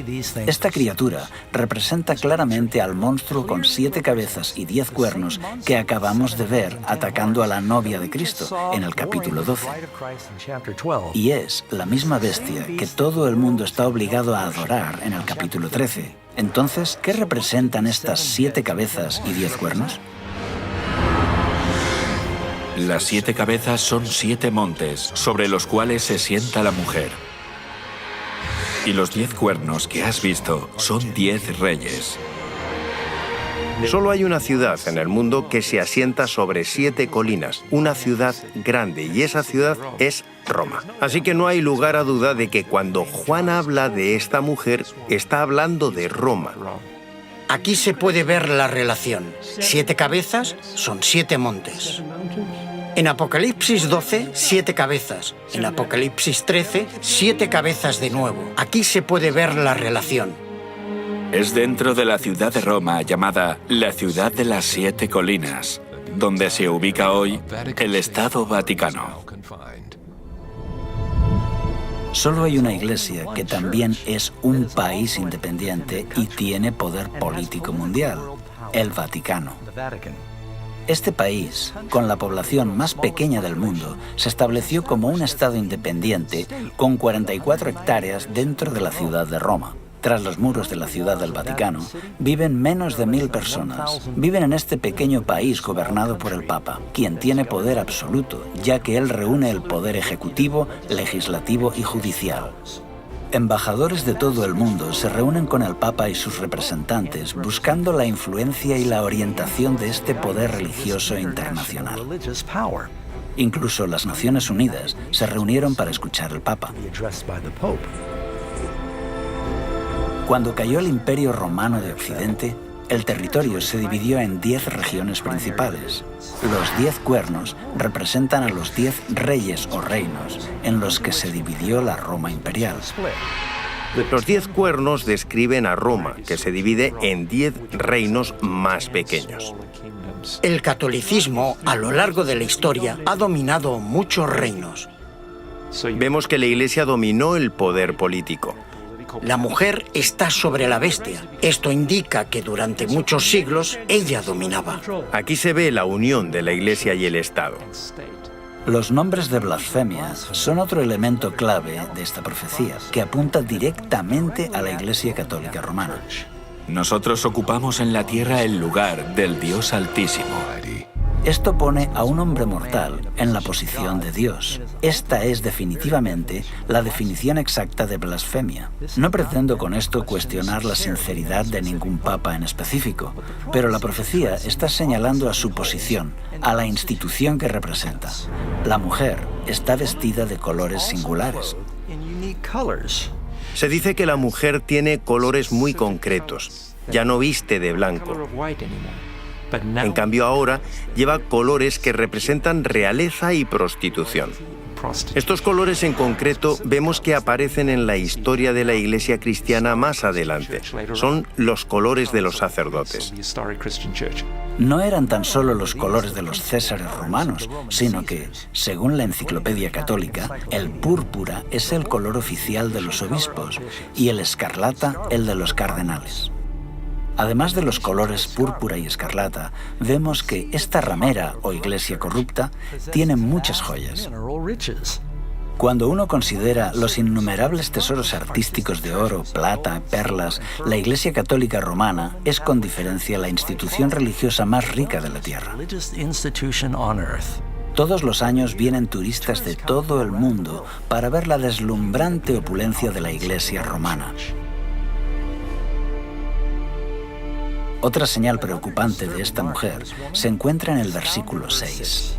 Esta criatura representa claramente al monstruo con 7 cabezas y 10 cuernos que acabamos de ver atacando a la novia de Cristo en el capítulo 12. Y es la misma bestia que todo el mundo está obligado a adorar en el capítulo 13. Entonces, ¿qué representan estas 7 cabezas y 10 cuernos? Las 7 cabezas son 7 montes sobre los cuales se sienta la mujer. Y los 10 cuernos que has visto son 10 reyes. Solo hay una ciudad en el mundo que se asienta sobre 7 colinas, una ciudad grande, y esa ciudad es Roma. Así que no hay lugar a duda de que cuando Juan habla de esta mujer, está hablando de Roma. Aquí se puede ver la relación. 7 cabezas son 7 montes. En Apocalipsis 12, 7 cabezas. En Apocalipsis 13, 7 cabezas de nuevo. Aquí se puede ver la relación. Es dentro de la ciudad de Roma llamada la ciudad de las 7 colinas, donde se ubica hoy el Estado Vaticano. Solo hay una iglesia que también es un país independiente y tiene poder político mundial, el Vaticano. Este país, con la población más pequeña del mundo, se estableció como un estado independiente con 44 hectáreas dentro de la ciudad de Roma. Tras los muros de la ciudad del Vaticano, viven menos de 1000 personas. Viven en este pequeño país gobernado por el Papa, quien tiene poder absoluto, ya que él reúne el poder ejecutivo, legislativo y judicial. Embajadores de todo el mundo se reúnen con el Papa y sus representantes buscando la influencia y la orientación de este poder religioso internacional. Incluso las Naciones Unidas se reunieron para escuchar al Papa. Cuando cayó el Imperio Romano de Occidente, el territorio se dividió en 10 regiones principales. Los 10 cuernos representan a los 10 reyes o reinos en los que se dividió la Roma imperial. Los 10 cuernos describen a Roma, que se divide en 10 reinos más pequeños. El catolicismo, a lo largo de la historia, ha dominado muchos reinos. Vemos que la Iglesia dominó el poder político. La mujer está sobre la bestia. Esto indica que durante muchos siglos ella dominaba. Aquí se ve la unión de la Iglesia y el Estado. Los nombres de blasfemia son otro elemento clave de esta profecía, que apunta directamente a la Iglesia Católica Romana. Nosotros ocupamos en la tierra el lugar del Dios Altísimo. Esto pone a un hombre mortal en la posición de Dios. Esta es definitivamente la definición exacta de blasfemia. No pretendo con esto cuestionar la sinceridad de ningún papa en específico, pero la profecía está señalando a su posición, a la institución que representa. La mujer está vestida de colores singulares. Se dice que la mujer tiene colores muy concretos. Ya no viste de blanco. En cambio ahora lleva colores que representan realeza y prostitución. Estos colores en concreto vemos que aparecen en la historia de la Iglesia cristiana más adelante. Son los colores de los sacerdotes. No eran tan solo los colores de los césares romanos, sino que, según la Enciclopedia Católica, el púrpura es el color oficial de los obispos y el escarlata el de los cardenales. Además de los colores púrpura y escarlata, vemos que esta ramera o iglesia corrupta tiene muchas joyas. Cuando uno considera los innumerables tesoros artísticos de oro, plata, perlas, la Iglesia Católica Romana es con diferencia la institución religiosa más rica de la tierra. Todos los años vienen turistas de todo el mundo para ver la deslumbrante opulencia de la Iglesia romana. Otra señal preocupante de esta mujer se encuentra en el versículo 6.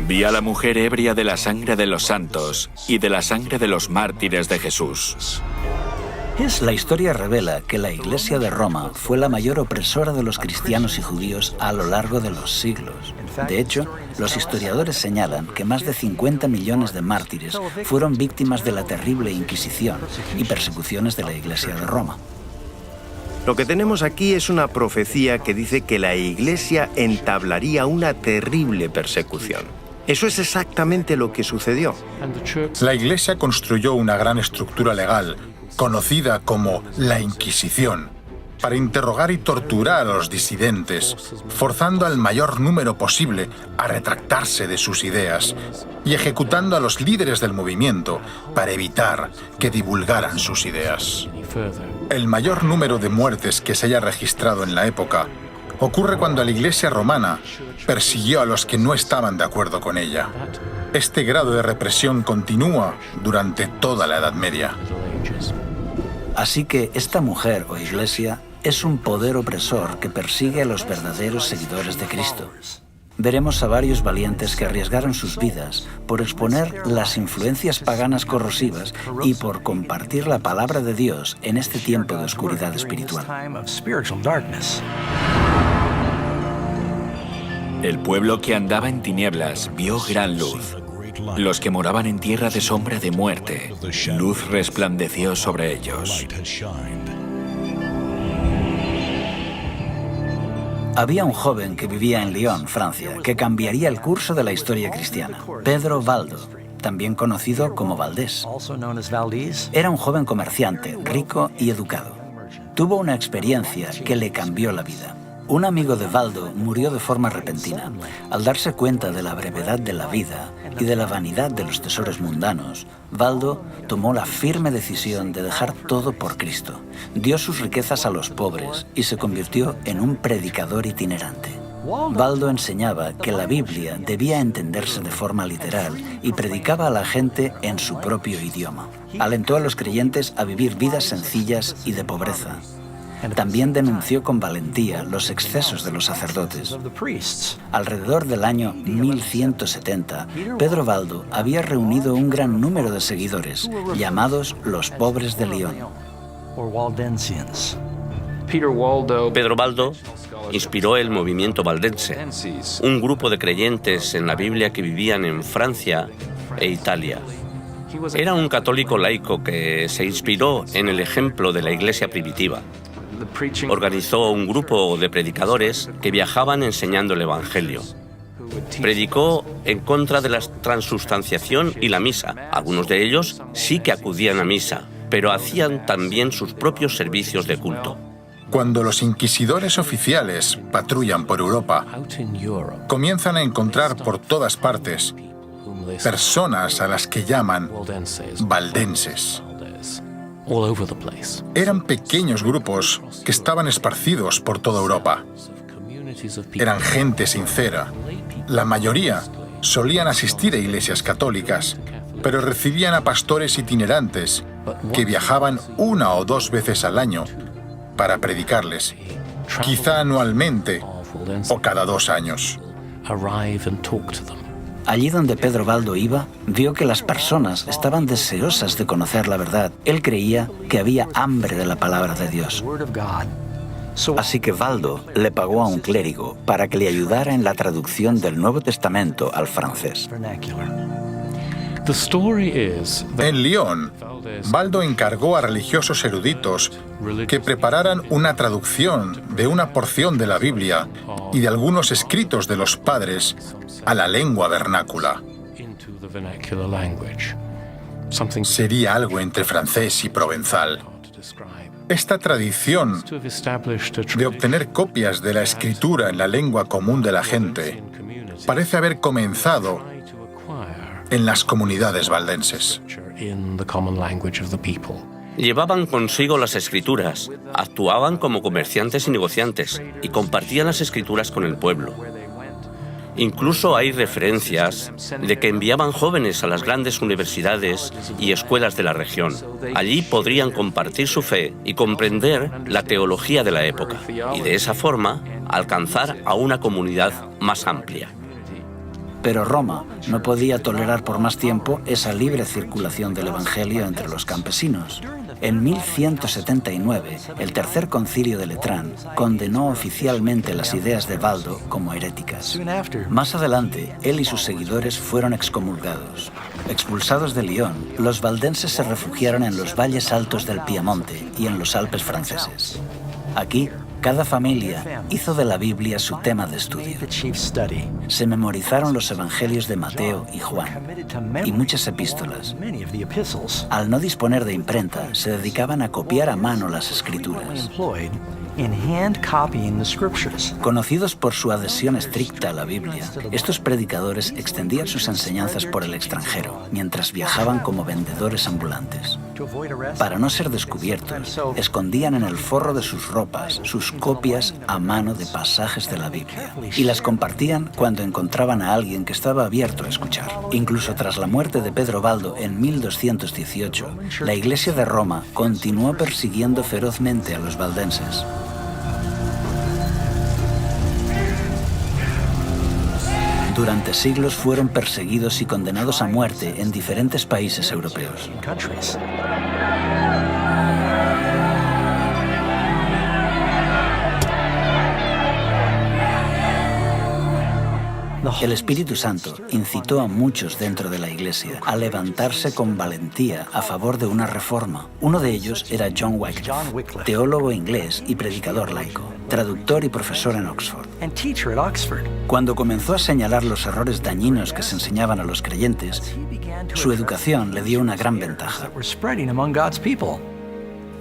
Vi a la mujer ebria de la sangre de los santos y de la sangre de los mártires de Jesús. La historia revela que la Iglesia de Roma fue la mayor opresora de los cristianos y judíos a lo largo de los siglos. De hecho, los historiadores señalan que más de 50 millones de mártires fueron víctimas de la terrible Inquisición y persecuciones de la Iglesia de Roma. Lo que tenemos aquí es una profecía que dice que la Iglesia entablaría una terrible persecución. Eso es exactamente lo que sucedió. La Iglesia construyó una gran estructura legal, conocida como la Inquisición, para interrogar y torturar a los disidentes, forzando al mayor número posible a retractarse de sus ideas y ejecutando a los líderes del movimiento para evitar que divulgaran sus ideas. El mayor número de muertes que se haya registrado en la época ocurre cuando la Iglesia romana persiguió a los que no estaban de acuerdo con ella. Este grado de represión continúa durante toda la Edad Media. Así que esta mujer o iglesia es un poder opresor que persigue a los verdaderos seguidores de Cristo. Veremos a varios valientes que arriesgaron sus vidas por exponer las influencias paganas corrosivas y por compartir la palabra de Dios en este tiempo de oscuridad espiritual. El pueblo que andaba en tinieblas vio gran luz. Los que moraban en tierra de sombra de muerte, luz resplandeció sobre ellos. Había un joven que vivía en Lyon, Francia, que cambiaría el curso de la historia cristiana. Pedro Valdo, también conocido como Valdés. Era un joven comerciante, rico y educado. Tuvo una experiencia que le cambió la vida. Un amigo de Valdo murió de forma repentina. Al darse cuenta de la brevedad de la vida y de la vanidad de los tesoros mundanos, Valdo tomó la firme decisión de dejar todo por Cristo. Dio sus riquezas a los pobres y se convirtió en un predicador itinerante. Valdo enseñaba que la Biblia debía entenderse de forma literal y predicaba a la gente en su propio idioma. Alentó a los creyentes a vivir vidas sencillas y de pobreza. También denunció con valentía los excesos de los sacerdotes. Alrededor del año 1170, Pedro Valdo había reunido un gran número de seguidores, llamados los pobres de Lyon. Pedro Valdo inspiró el movimiento valdense, un grupo de creyentes en la Biblia que vivían en Francia e Italia. Era un católico laico que se inspiró en el ejemplo de la Iglesia primitiva. Organizó un grupo de predicadores que viajaban enseñando el Evangelio. Predicó en contra de la transustanciación y la misa. Algunos de ellos sí que acudían a misa, pero hacían también sus propios servicios de culto. Cuando los inquisidores oficiales patrullan por Europa, comienzan a encontrar por todas partes personas a las que llaman valdenses. Eran pequeños grupos que estaban esparcidos por toda Europa. Eran gente sincera. La mayoría solían asistir a iglesias católicas, pero recibían a pastores itinerantes que viajaban 1 o 2 veces al año para predicarles, quizá anualmente o cada 2 años. Allí donde Pedro Valdo iba, vio que las personas estaban deseosas de conocer la verdad. Él creía que había hambre de la palabra de Dios. Así que Valdo le pagó a un clérigo para que le ayudara en la traducción del Nuevo Testamento al francés. En Lyon, Valdo encargó a religiosos eruditos que prepararan una traducción de una porción de la Biblia y de algunos escritos de los padres a la lengua vernácula. Sería algo entre francés y provenzal. Esta tradición de obtener copias de la escritura en la lengua común de la gente parece haber comenzado en las comunidades valdenses. Llevaban consigo las escrituras, actuaban como comerciantes y negociantes y compartían las escrituras con el pueblo. Incluso hay referencias de que enviaban jóvenes a las grandes universidades y escuelas de la región. Allí podrían compartir su fe y comprender la teología de la época, y de esa forma alcanzar a una comunidad más amplia. Pero Roma no podía tolerar por más tiempo esa libre circulación del Evangelio entre los campesinos. En 1179, el Tercer Concilio de Letrán condenó oficialmente las ideas de Baldo como heréticas. Más adelante, él y sus seguidores fueron excomulgados. Expulsados de Lyon, los valdenses se refugiaron en los valles altos del Piamonte y en los Alpes franceses. Aquí, cada familia hizo de la Biblia su tema de estudio. Se memorizaron los evangelios de Mateo y Juan y muchas epístolas. Al no disponer de imprenta, se dedicaban a copiar a mano las escrituras. Conocidos por su adhesión estricta a la Biblia, estos predicadores extendían sus enseñanzas por el extranjero, mientras viajaban como vendedores ambulantes. Para no ser descubiertos, escondían en el forro de sus ropas sus copias a mano de pasajes de la Biblia y las compartían cuando encontraban a alguien que estaba abierto a escuchar. Incluso tras la muerte de Pedro Baldo en 1218, la Iglesia de Roma continuó persiguiendo ferozmente a los valdenses. Durante siglos fueron perseguidos y condenados a muerte en diferentes países europeos. El Espíritu Santo incitó a muchos dentro de la Iglesia a levantarse con valentía a favor de una reforma. Uno de ellos era John Wycliffe, teólogo inglés y predicador laico, traductor y profesor en Oxford. Cuando comenzó a señalar los errores dañinos que se enseñaban a los creyentes, su educación le dio una gran ventaja.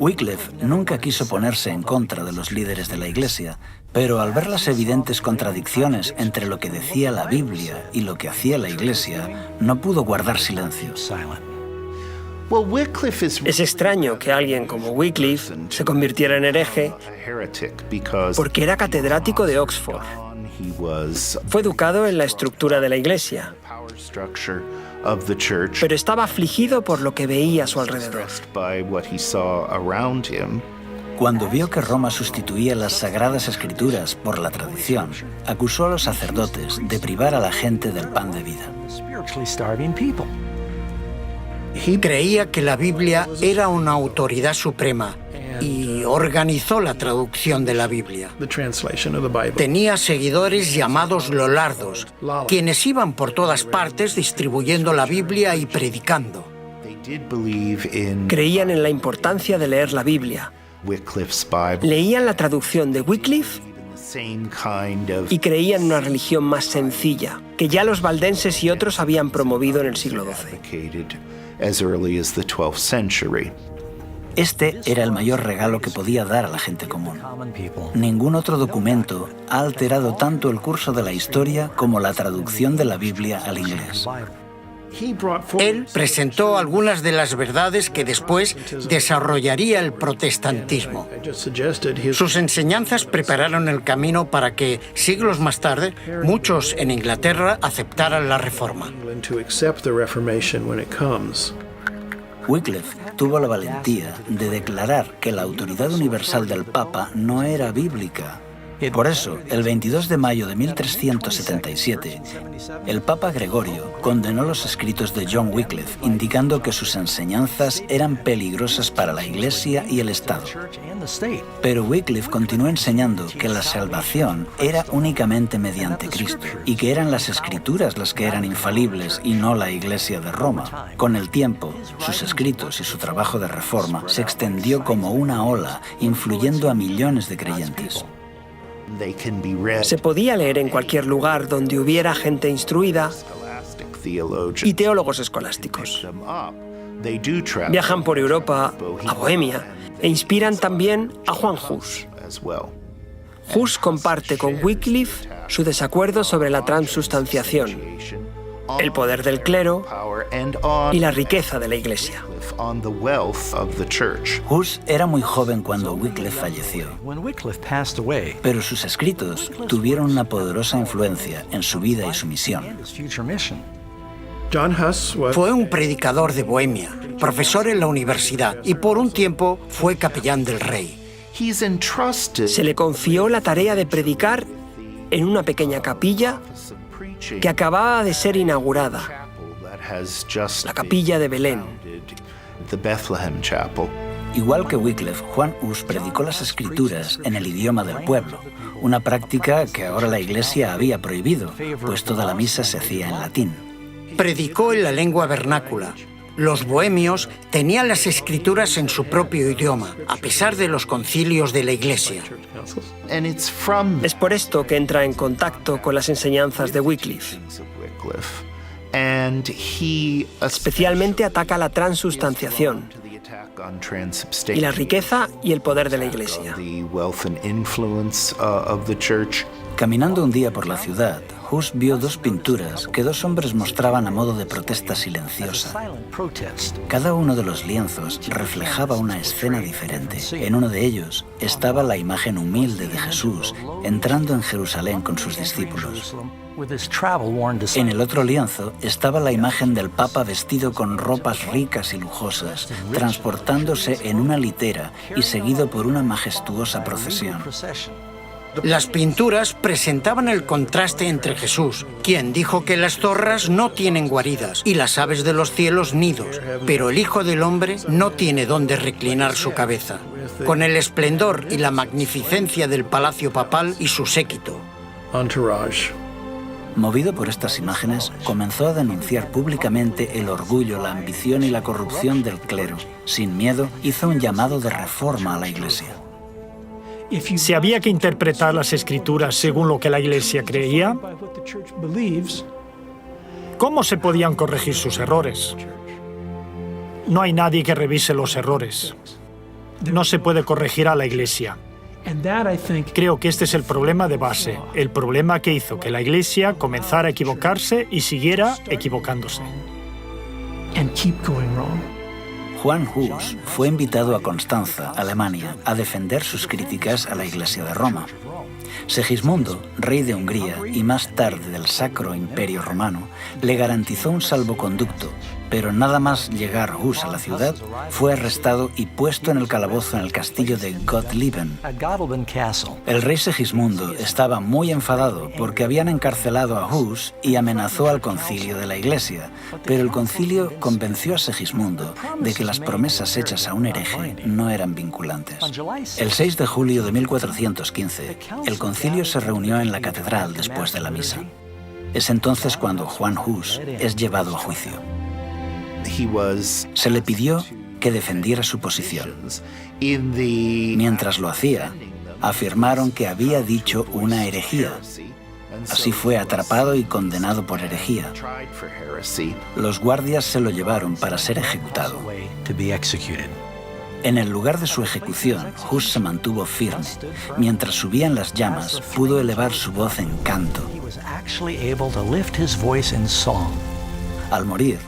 Wycliffe nunca quiso ponerse en contra de los líderes de la Iglesia, pero al ver las evidentes contradicciones entre lo que decía la Biblia y lo que hacía la Iglesia, no pudo guardar silencio. Es extraño que alguien como Wycliffe se convirtiera en hereje porque era catedrático de Oxford. Fue educado en la estructura de la Iglesia, pero estaba afligido por lo que veía a su alrededor. Cuando vio que Roma sustituía las Sagradas Escrituras por la tradición, acusó a los sacerdotes de privar a la gente del pan de vida. Creía que la Biblia era una autoridad suprema y organizó la traducción de la Biblia. Tenía seguidores llamados lolardos, quienes iban por todas partes distribuyendo la Biblia y predicando. Creían en la importancia de leer la Biblia. Leían la traducción de Wycliffe y creían en una religión más sencilla, que ya los valdenses y otros habían promovido en el siglo XII. Este era el mayor regalo que podía dar a la gente común. Ningún otro documento ha alterado tanto el curso de la historia como la traducción de la Biblia al inglés. Él presentó algunas de las verdades que después desarrollaría el protestantismo. Sus enseñanzas prepararon el camino para que, siglos más tarde, muchos en Inglaterra aceptaran la Reforma. Wycliffe tuvo la valentía de declarar que la autoridad universal del Papa no era bíblica. Por eso, el 22 de mayo de 1377, el Papa Gregorio condenó los escritos de John Wycliffe, indicando que sus enseñanzas eran peligrosas para la Iglesia y el Estado. Pero Wycliffe continuó enseñando que la salvación era únicamente mediante Cristo y que eran las Escrituras las que eran infalibles y no la Iglesia de Roma. Con el tiempo, sus escritos y su trabajo de reforma se extendió como una ola, influyendo a millones de creyentes. Se podía leer en cualquier lugar donde hubiera gente instruida y teólogos escolásticos. Viajan por Europa, a Bohemia, e inspiran también a Juan Hus. Hus comparte con Wycliffe su desacuerdo sobre la transubstanciación, el poder del clero y la riqueza de la Iglesia. Hus era muy joven cuando Wycliffe falleció, pero sus escritos tuvieron una poderosa influencia en su vida y su misión. Fue un predicador de Bohemia, profesor en la universidad y por un tiempo fue capellán del rey. Se le confió la tarea de predicar en una pequeña capilla que acababa de ser inaugurada, la capilla de Belén. Igual que Wycliffe, Juan Hus predicó las escrituras en el idioma del pueblo, una práctica que ahora la Iglesia había prohibido, pues toda la misa se hacía en latín. Predicó en la lengua vernácula. Los bohemios tenían las escrituras en su propio idioma, a pesar de los concilios de la Iglesia. Es por esto que entra en contacto con las enseñanzas de Wycliffe. Especialmente ataca la transustanciación y la riqueza y el poder de la Iglesia. Caminando un día por la ciudad, Hus vio dos pinturas que dos hombres mostraban a modo de protesta silenciosa. Cada uno de los lienzos reflejaba una escena diferente. En uno de ellos estaba la imagen humilde de Jesús entrando en Jerusalén con sus discípulos. En el otro lienzo estaba la imagen del Papa vestido con ropas ricas y lujosas, transportándose en una litera y seguido por una majestuosa procesión. Las pinturas presentaban el contraste entre Jesús, quien dijo que las zorras no tienen guaridas y las aves de los cielos nidos, pero el Hijo del Hombre no tiene dónde reclinar su cabeza, con el esplendor y la magnificencia del palacio papal y su séquito. Movido por estas imágenes, comenzó a denunciar públicamente el orgullo, la ambición y la corrupción del clero. Sin miedo, hizo un llamado de reforma a la Iglesia. Si había que interpretar las Escrituras según lo que la Iglesia creía, ¿cómo se podían corregir sus errores? No hay nadie que revise los errores. No se puede corregir a la Iglesia. Creo que este es el problema de base, el problema que hizo que la Iglesia comenzara a equivocarse y siguiera equivocándose. Juan Hus fue invitado a Constanza, Alemania, a defender sus críticas a la Iglesia de Roma. Segismundo, rey de Hungría y más tarde del Sacro Imperio Romano, le garantizó un salvoconducto, pero nada más llegar Hus a la ciudad, fue arrestado y puesto en el calabozo en el castillo de Gottlieben. El rey Segismundo estaba muy enfadado porque habían encarcelado a Hus y amenazó al concilio de la Iglesia, pero el concilio convenció a Segismundo de que las promesas hechas a un hereje no eran vinculantes. El 6 de julio de 1415, el concilio se reunió en la catedral después de la misa. Es entonces cuando Juan Hus es llevado a juicio. Se le pidió que defendiera su posición. Mientras lo hacía, afirmaron que había dicho una herejía. Así fue atrapado y condenado por herejía. Los guardias se lo llevaron para ser ejecutado. En el lugar de su ejecución, Hus se mantuvo firme. Mientras subían las llamas, pudo elevar su voz en canto. Al morir,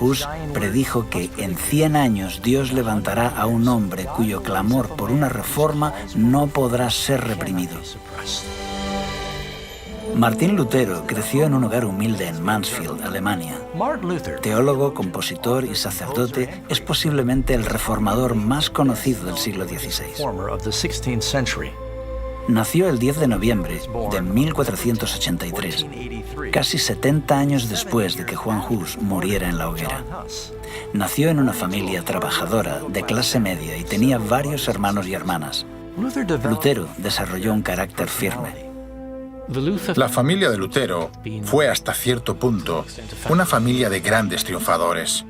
Hus predijo que en 100 años Dios levantará a un hombre cuyo clamor por una reforma no podrá ser reprimido. Martín Lutero creció en un hogar humilde en Mansfield, Alemania. Teólogo, compositor y sacerdote, es posiblemente el reformador más conocido del siglo XVI. Nació el 10 de noviembre de 1483, casi 70 años después de que Juan Hus muriera en la hoguera. Nació en una familia trabajadora de clase media y tenía varios hermanos y hermanas. Lutero desarrolló un carácter firme. La familia de Lutero fue hasta cierto punto una familia de grandes triunfadores.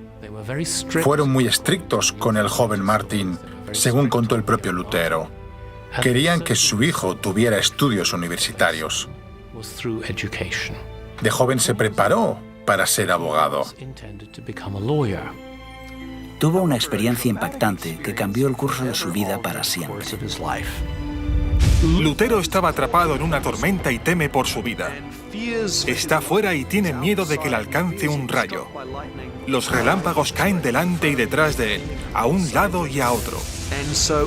Fueron muy estrictos con el joven Martín, según contó el propio Lutero. Querían que su hijo tuviera estudios universitarios. De joven se preparó para ser abogado. Tuvo una experiencia impactante que cambió el curso de su vida para siempre. Lutero estaba atrapado en una tormenta y teme por su vida. Está fuera y tiene miedo de que le alcance un rayo. Los relámpagos caen delante y detrás de él, a un lado y a otro.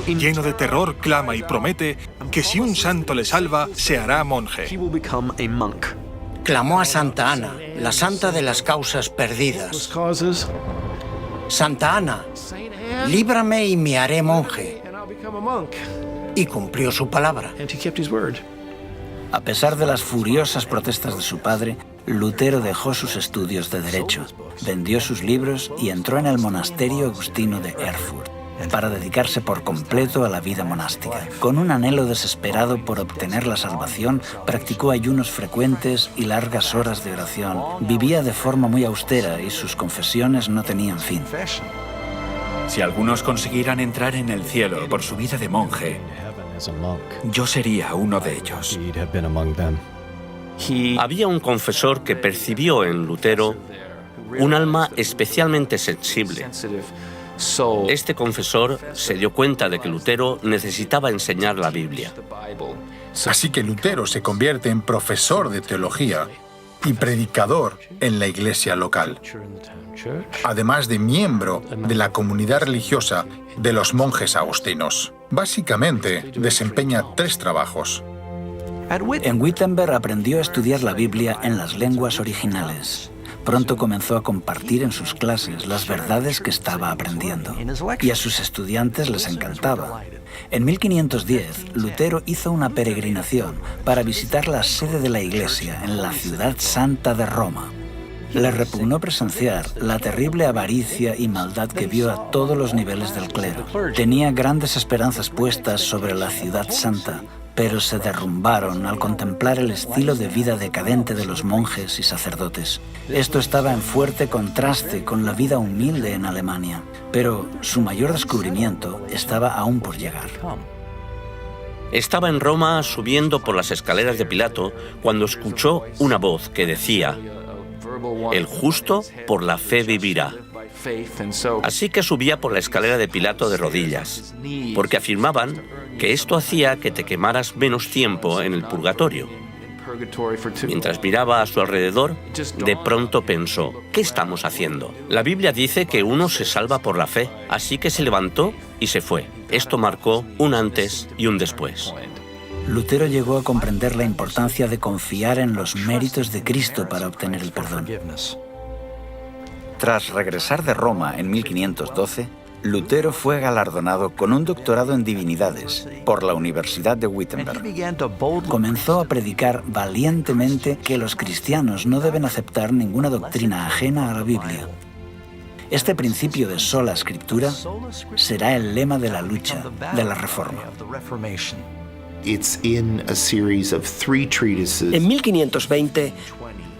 Lleno de terror, clama y promete que si un santo le salva, se hará monje. Clamó a Santa Ana, la santa de las causas perdidas. Santa Ana, líbrame y me haré monje. Y cumplió su palabra. A pesar de las furiosas protestas de su padre, Lutero dejó sus estudios de Derecho, vendió sus libros y entró en el monasterio agustino de Erfurt para dedicarse por completo a la vida monástica. Con un anhelo desesperado por obtener la salvación, practicó ayunos frecuentes y largas horas de oración. Vivía de forma muy austera y sus confesiones no tenían fin. Si algunos consiguieran entrar en el cielo por su vida de monje, yo sería uno de ellos. Había un confesor que percibió en Lutero un alma especialmente sensible. Este confesor se dio cuenta de que Lutero necesitaba enseñar la Biblia. Así que Lutero se convierte en profesor de teología y predicador en la iglesia local, además de miembro de la comunidad religiosa de los monjes agustinos. Básicamente, desempeña 3 trabajos. En Wittenberg aprendió a estudiar la Biblia en las lenguas originales. Pronto comenzó a compartir en sus clases las verdades que estaba aprendiendo, y a sus estudiantes les encantaba. En 1510, Lutero hizo una peregrinación para visitar la sede de la Iglesia en la ciudad santa de Roma. Le repugnó presenciar la terrible avaricia y maldad que vio a todos los niveles del clero. Tenía grandes esperanzas puestas sobre la ciudad santa, pero se derrumbaron al contemplar el estilo de vida decadente de los monjes y sacerdotes. Esto estaba en fuerte contraste con la vida humilde en Alemania, pero su mayor descubrimiento estaba aún por llegar. Estaba en Roma subiendo por las escaleras de Pilato cuando escuchó una voz que decía: «El justo por la fe vivirá». Así que subía por la escalera de Pilato de rodillas, porque afirmaban que esto hacía que te quemaras menos tiempo en el purgatorio. Mientras miraba a su alrededor, de pronto pensó: ¿qué estamos haciendo? La Biblia dice que uno se salva por la fe, así que se levantó y se fue. Esto marcó un antes y un después. Lutero llegó a comprender la importancia de confiar en los méritos de Cristo para obtener el perdón. Tras regresar de Roma en 1512, Lutero fue galardonado con un doctorado en divinidades por la Universidad de Wittenberg. Comenzó a predicar valientemente que los cristianos no deben aceptar ninguna doctrina ajena a la Biblia. Este principio de sola escritura será el lema de la lucha de la Reforma. En 1520,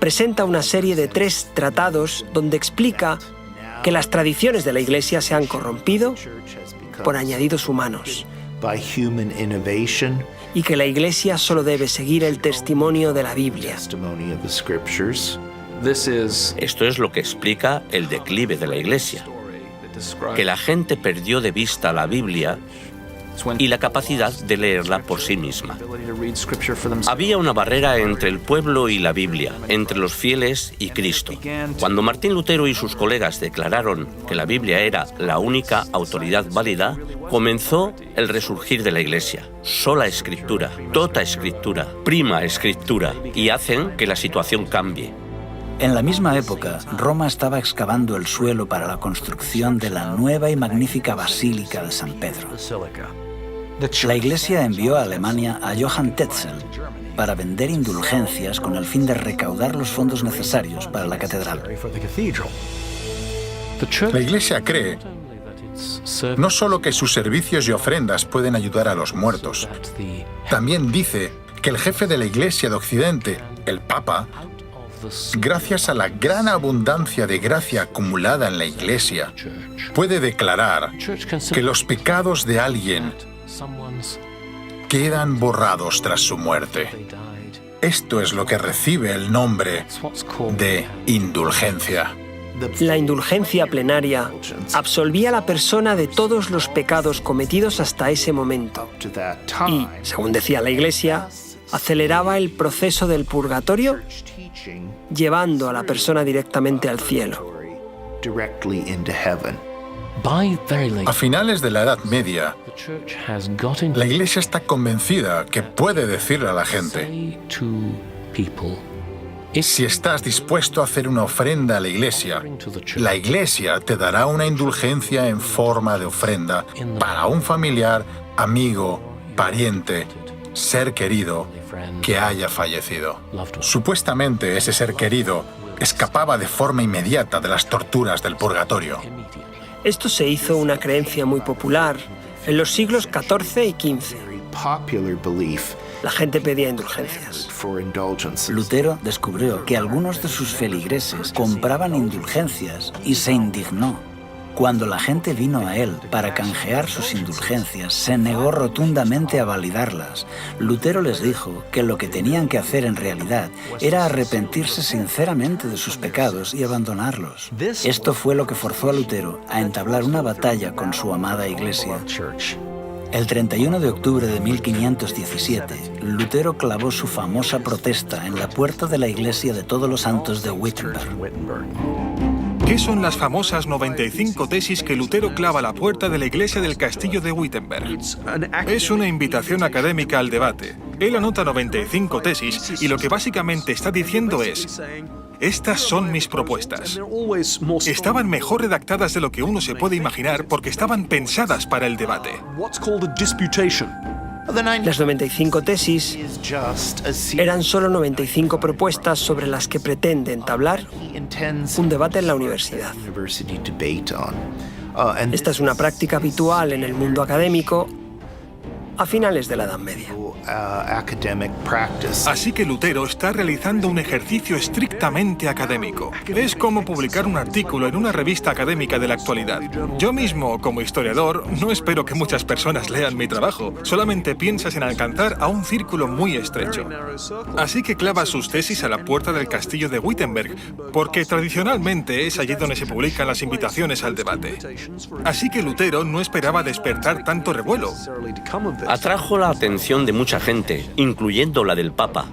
presenta una serie de 3 tratados donde explica que las tradiciones de la Iglesia se han corrompido por añadidos humanos y que la Iglesia solo debe seguir el testimonio de la Biblia. Esto es lo que explica el declive de la Iglesia, que la gente perdió de vista la Biblia y la capacidad de leerla por sí misma. Había una barrera entre el pueblo y la Biblia, entre los fieles y Cristo. Cuando Martín Lutero y sus colegas declararon que la Biblia era la única autoridad válida, comenzó el resurgir de la Iglesia. Sola Escritura, tota Escritura, prima Escritura, y hacen que la situación cambie. En la misma época, Roma estaba excavando el suelo para la construcción de la nueva y magnífica Basílica de San Pedro. La Iglesia envió a Alemania a Johann Tetzel para vender indulgencias con el fin de recaudar los fondos necesarios para la catedral. La Iglesia cree no solo que sus servicios y ofrendas pueden ayudar a los muertos, también dice que el jefe de la Iglesia de Occidente, el Papa, gracias a la gran abundancia de gracia acumulada en la Iglesia, puede declarar que los pecados de alguien quedan borrados tras su muerte. Esto es lo que recibe el nombre de indulgencia. La indulgencia plenaria absolvía a la persona de todos los pecados cometidos hasta ese momento y, según decía la Iglesia, aceleraba el proceso del purgatorio, llevando a la persona directamente al cielo. A finales de la Edad Media, la Iglesia está convencida que puede decirle a la gente: si estás dispuesto a hacer una ofrenda a la Iglesia te dará una indulgencia en forma de ofrenda para un familiar, amigo, pariente, ser querido que haya fallecido. Supuestamente ese ser querido escapaba de forma inmediata de las torturas del purgatorio. Esto se hizo una creencia muy popular en los siglos XIV y XV. La gente pedía indulgencias. Lutero descubrió que algunos de sus feligreses compraban indulgencias y se indignó. Cuando la gente vino a él para canjear sus indulgencias, se negó rotundamente a validarlas. Lutero les dijo que lo que tenían que hacer en realidad era arrepentirse sinceramente de sus pecados y abandonarlos. Esto fue lo que forzó a Lutero a entablar una batalla con su amada Iglesia. El 31 de octubre de 1517, Lutero clavó su famosa protesta en la puerta de la iglesia de Todos los Santos de Wittenberg. ¿Qué son las famosas 95 tesis que Lutero clava a la puerta de la iglesia del castillo de Wittenberg? Es una invitación académica al debate. Él anota 95 tesis y lo que básicamente está diciendo es: estas son mis propuestas. Estaban mejor redactadas de lo que uno se puede imaginar porque estaban pensadas para el debate. Las 95 tesis eran solo 95 propuestas sobre las que pretende entablar un debate en la universidad. Esta es una práctica habitual en el mundo académico a finales de la Edad Media. Así que Lutero está realizando un ejercicio estrictamente académico. Es como publicar un artículo en una revista académica de la actualidad. Yo mismo, como historiador, no espero que muchas personas lean mi trabajo. Solamente piensas en alcanzar a un círculo muy estrecho. Así que clava sus tesis a la puerta del castillo de Wittenberg, porque tradicionalmente es allí donde se publican las invitaciones al debate. Así que Lutero no esperaba despertar tanto revuelo. Atrajo la atención de mucha gente, incluyendo la del Papa.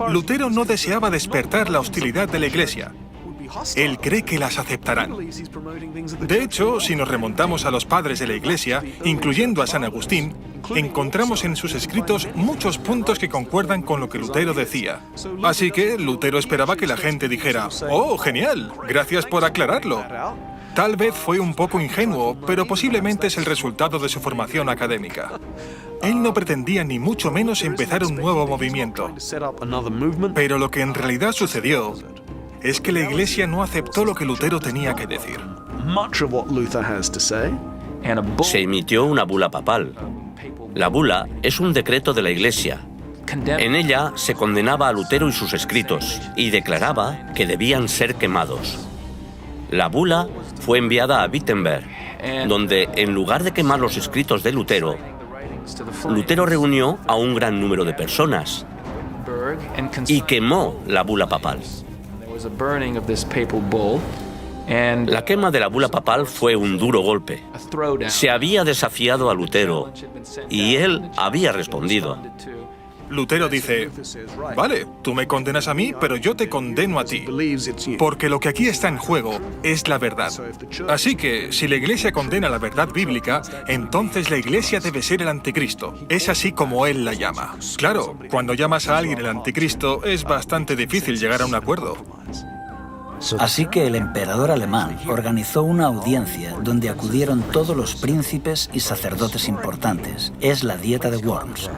Lutero no deseaba despertar la hostilidad de la Iglesia. Él cree que las aceptarán. De hecho, si nos remontamos a los padres de la Iglesia, incluyendo a San Agustín, encontramos en sus escritos muchos puntos que concuerdan con lo que Lutero decía. Así que Lutero esperaba que la gente dijera: «Oh, genial, gracias por aclararlo». Tal vez fue un poco ingenuo, pero posiblemente es el resultado de su formación académica. Él no pretendía ni mucho menos empezar un nuevo movimiento. Pero lo que en realidad sucedió es que la Iglesia no aceptó lo que Lutero tenía que decir. Se emitió una bula papal. La bula es un decreto de la Iglesia. En ella se condenaba a Lutero y sus escritos y declaraba que debían ser quemados. La bula fue enviada a Wittenberg, donde, en lugar de quemar los escritos de Lutero, Lutero reunió a un gran número de personas y quemó la bula papal. La quema de la bula papal fue un duro golpe. Se había desafiado a Lutero y él había respondido. Lutero dice: «Vale, tú me condenas a mí, pero yo te condeno a ti, porque lo que aquí está en juego es la verdad. Así que, si la Iglesia condena la verdad bíblica, entonces la Iglesia debe ser el anticristo. Es así como él la llama». Claro, cuando llamas a alguien el anticristo, es bastante difícil llegar a un acuerdo. Así que el emperador alemán organizó una audiencia donde acudieron todos los príncipes y sacerdotes importantes. Es la Dieta de Worms.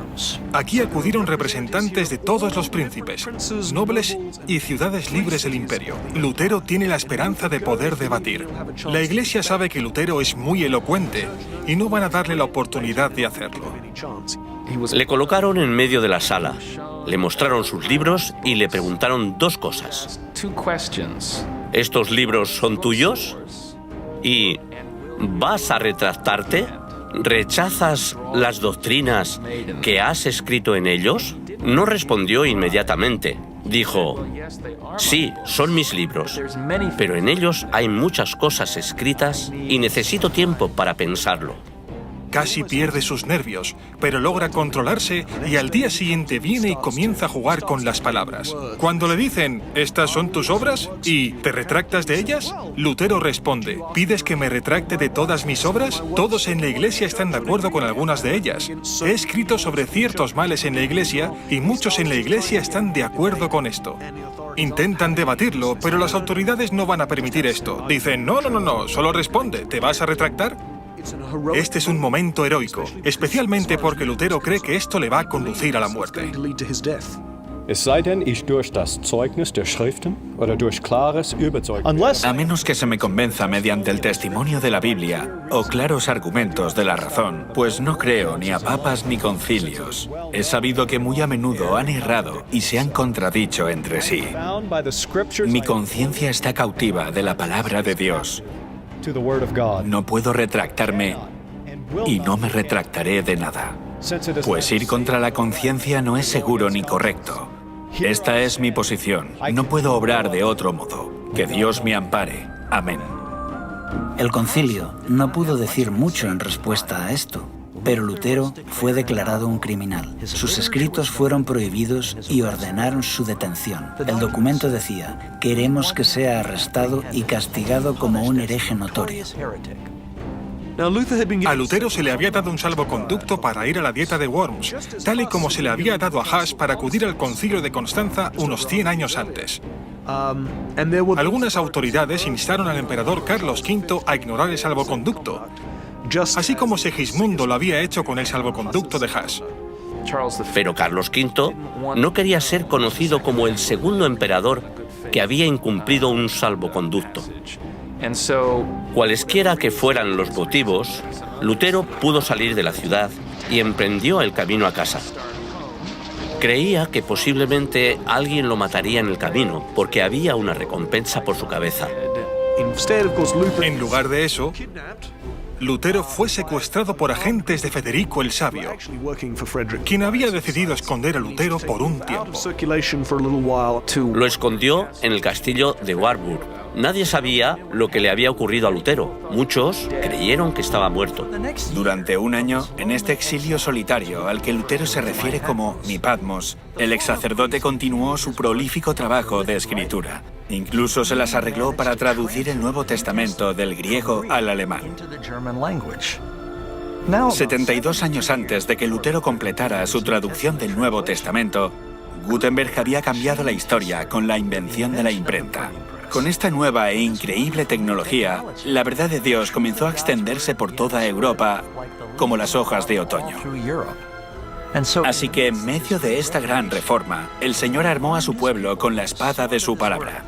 Aquí acudieron representantes de todos los príncipes, nobles y ciudades libres del imperio. Lutero tiene la esperanza de poder debatir. La Iglesia sabe que Lutero es muy elocuente y no van a darle la oportunidad de hacerlo. Le colocaron en medio de la sala, le mostraron sus libros y le preguntaron dos cosas. ¿Estos libros son tuyos? ¿Y vas a retractarte? ¿Rechazas las doctrinas que has escrito en ellos? No respondió inmediatamente. Dijo: «Sí, son mis libros, pero en ellos hay muchas cosas escritas y necesito tiempo para pensarlo». Casi pierde sus nervios, pero logra controlarse y al día siguiente viene y comienza a jugar con las palabras. Cuando le dicen: «¿Estas son tus obras?» y «¿te retractas de ellas?», Lutero responde: «¿Pides que me retracte de todas mis obras? Todos en la Iglesia están de acuerdo con algunas de ellas. He escrito sobre ciertos males en la Iglesia y muchos en la Iglesia están de acuerdo con esto». Intentan debatirlo, pero las autoridades no van a permitir esto. Dicen: «No, solo responde, ¿te vas a retractar?». Este es un momento heroico, especialmente porque Lutero cree que esto le va a conducir a la muerte. A menos que se me convenza mediante el testimonio de la Biblia o claros argumentos de la razón, pues no creo ni a papas ni concilios. He sabido que muy a menudo han errado y se han contradicho entre sí. Mi conciencia está cautiva de la palabra de Dios. No puedo retractarme y no me retractaré de nada. Pues ir contra la conciencia no es seguro ni correcto. Esta es mi posición. No puedo obrar de otro modo. Que Dios me ampare. Amén. El concilio no pudo decir mucho en respuesta a esto, pero Lutero fue declarado un criminal. Sus escritos fueron prohibidos y ordenaron su detención. El documento decía: queremos que sea arrestado y castigado como un hereje notorio. A Lutero se le había dado un salvoconducto para ir a la dieta de Worms, tal y como se le había dado a Huss para acudir al concilio de Constanza unos 100 años antes. Algunas autoridades instaron al emperador Carlos V a ignorar el salvoconducto, así como Segismundo lo había hecho con el salvoconducto de Huss. Pero Carlos V no quería ser conocido como el segundo emperador que había incumplido un salvoconducto. Cualesquiera que fueran los motivos, Lutero pudo salir de la ciudad y emprendió el camino a casa. Creía que posiblemente alguien lo mataría en el camino, porque había una recompensa por su cabeza. En lugar de eso, Lutero fue secuestrado por agentes de Federico el Sabio, quien había decidido esconder a Lutero por un tiempo. Lo escondió en el castillo de Warburg. Nadie sabía lo que le había ocurrido a Lutero. Muchos creyeron que estaba muerto. Durante un año, en este exilio solitario al que Lutero se refiere como mi Patmos, el ex sacerdote continuó su prolífico trabajo de escritura. Incluso se las arregló para traducir el Nuevo Testamento del griego al alemán. 72 años antes de que Lutero completara su traducción del Nuevo Testamento, Gutenberg había cambiado la historia con la invención de la imprenta. Con esta nueva e increíble tecnología, la verdad de Dios comenzó a extenderse por toda Europa como las hojas de otoño. Así que en medio de esta gran reforma, el Señor armó a su pueblo con la espada de su palabra.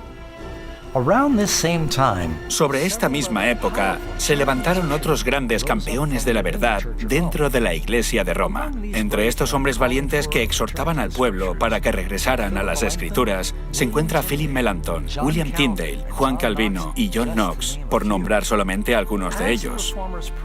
Sobre esta misma época, se levantaron otros grandes campeones de la verdad dentro de la Iglesia de Roma. Entre estos hombres valientes que exhortaban al pueblo para que regresaran a las Escrituras, se encuentra Philip Melanchthon, William Tyndale, Juan Calvino y John Knox, por nombrar solamente algunos de ellos.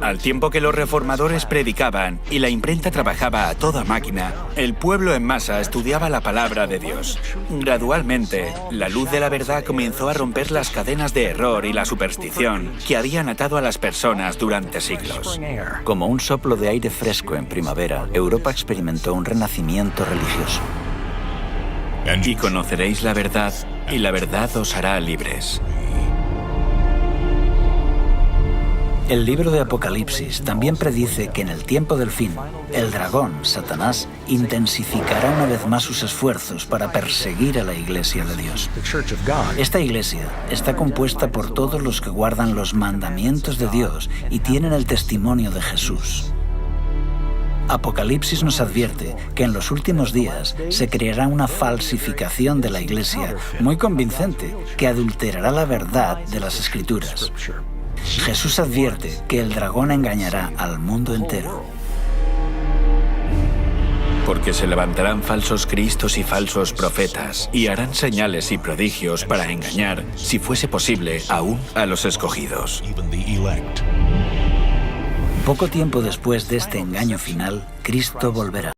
Al tiempo que los reformadores predicaban y la imprenta trabajaba a toda máquina, el pueblo en masa estudiaba la palabra de Dios. Gradualmente, la luz de la verdad comenzó a romper las cadenas de error y la superstición que habían atado a las personas durante siglos. Como un soplo de aire fresco en primavera, Europa experimentó un renacimiento religioso. Y conoceréis la verdad, y la verdad os hará libres. El libro de Apocalipsis también predice que en el tiempo del fin, el dragón, Satanás, intensificará una vez más sus esfuerzos para perseguir a la Iglesia de Dios. Esta Iglesia está compuesta por todos los que guardan los mandamientos de Dios y tienen el testimonio de Jesús. Apocalipsis nos advierte que en los últimos días se creará una falsificación de la Iglesia muy convincente que adulterará la verdad de las Escrituras. Jesús advierte que el dragón engañará al mundo entero. Porque se levantarán falsos cristos y falsos profetas, y harán señales y prodigios para engañar, si fuese posible, aún a los escogidos. Poco tiempo después de este engaño final, Cristo volverá.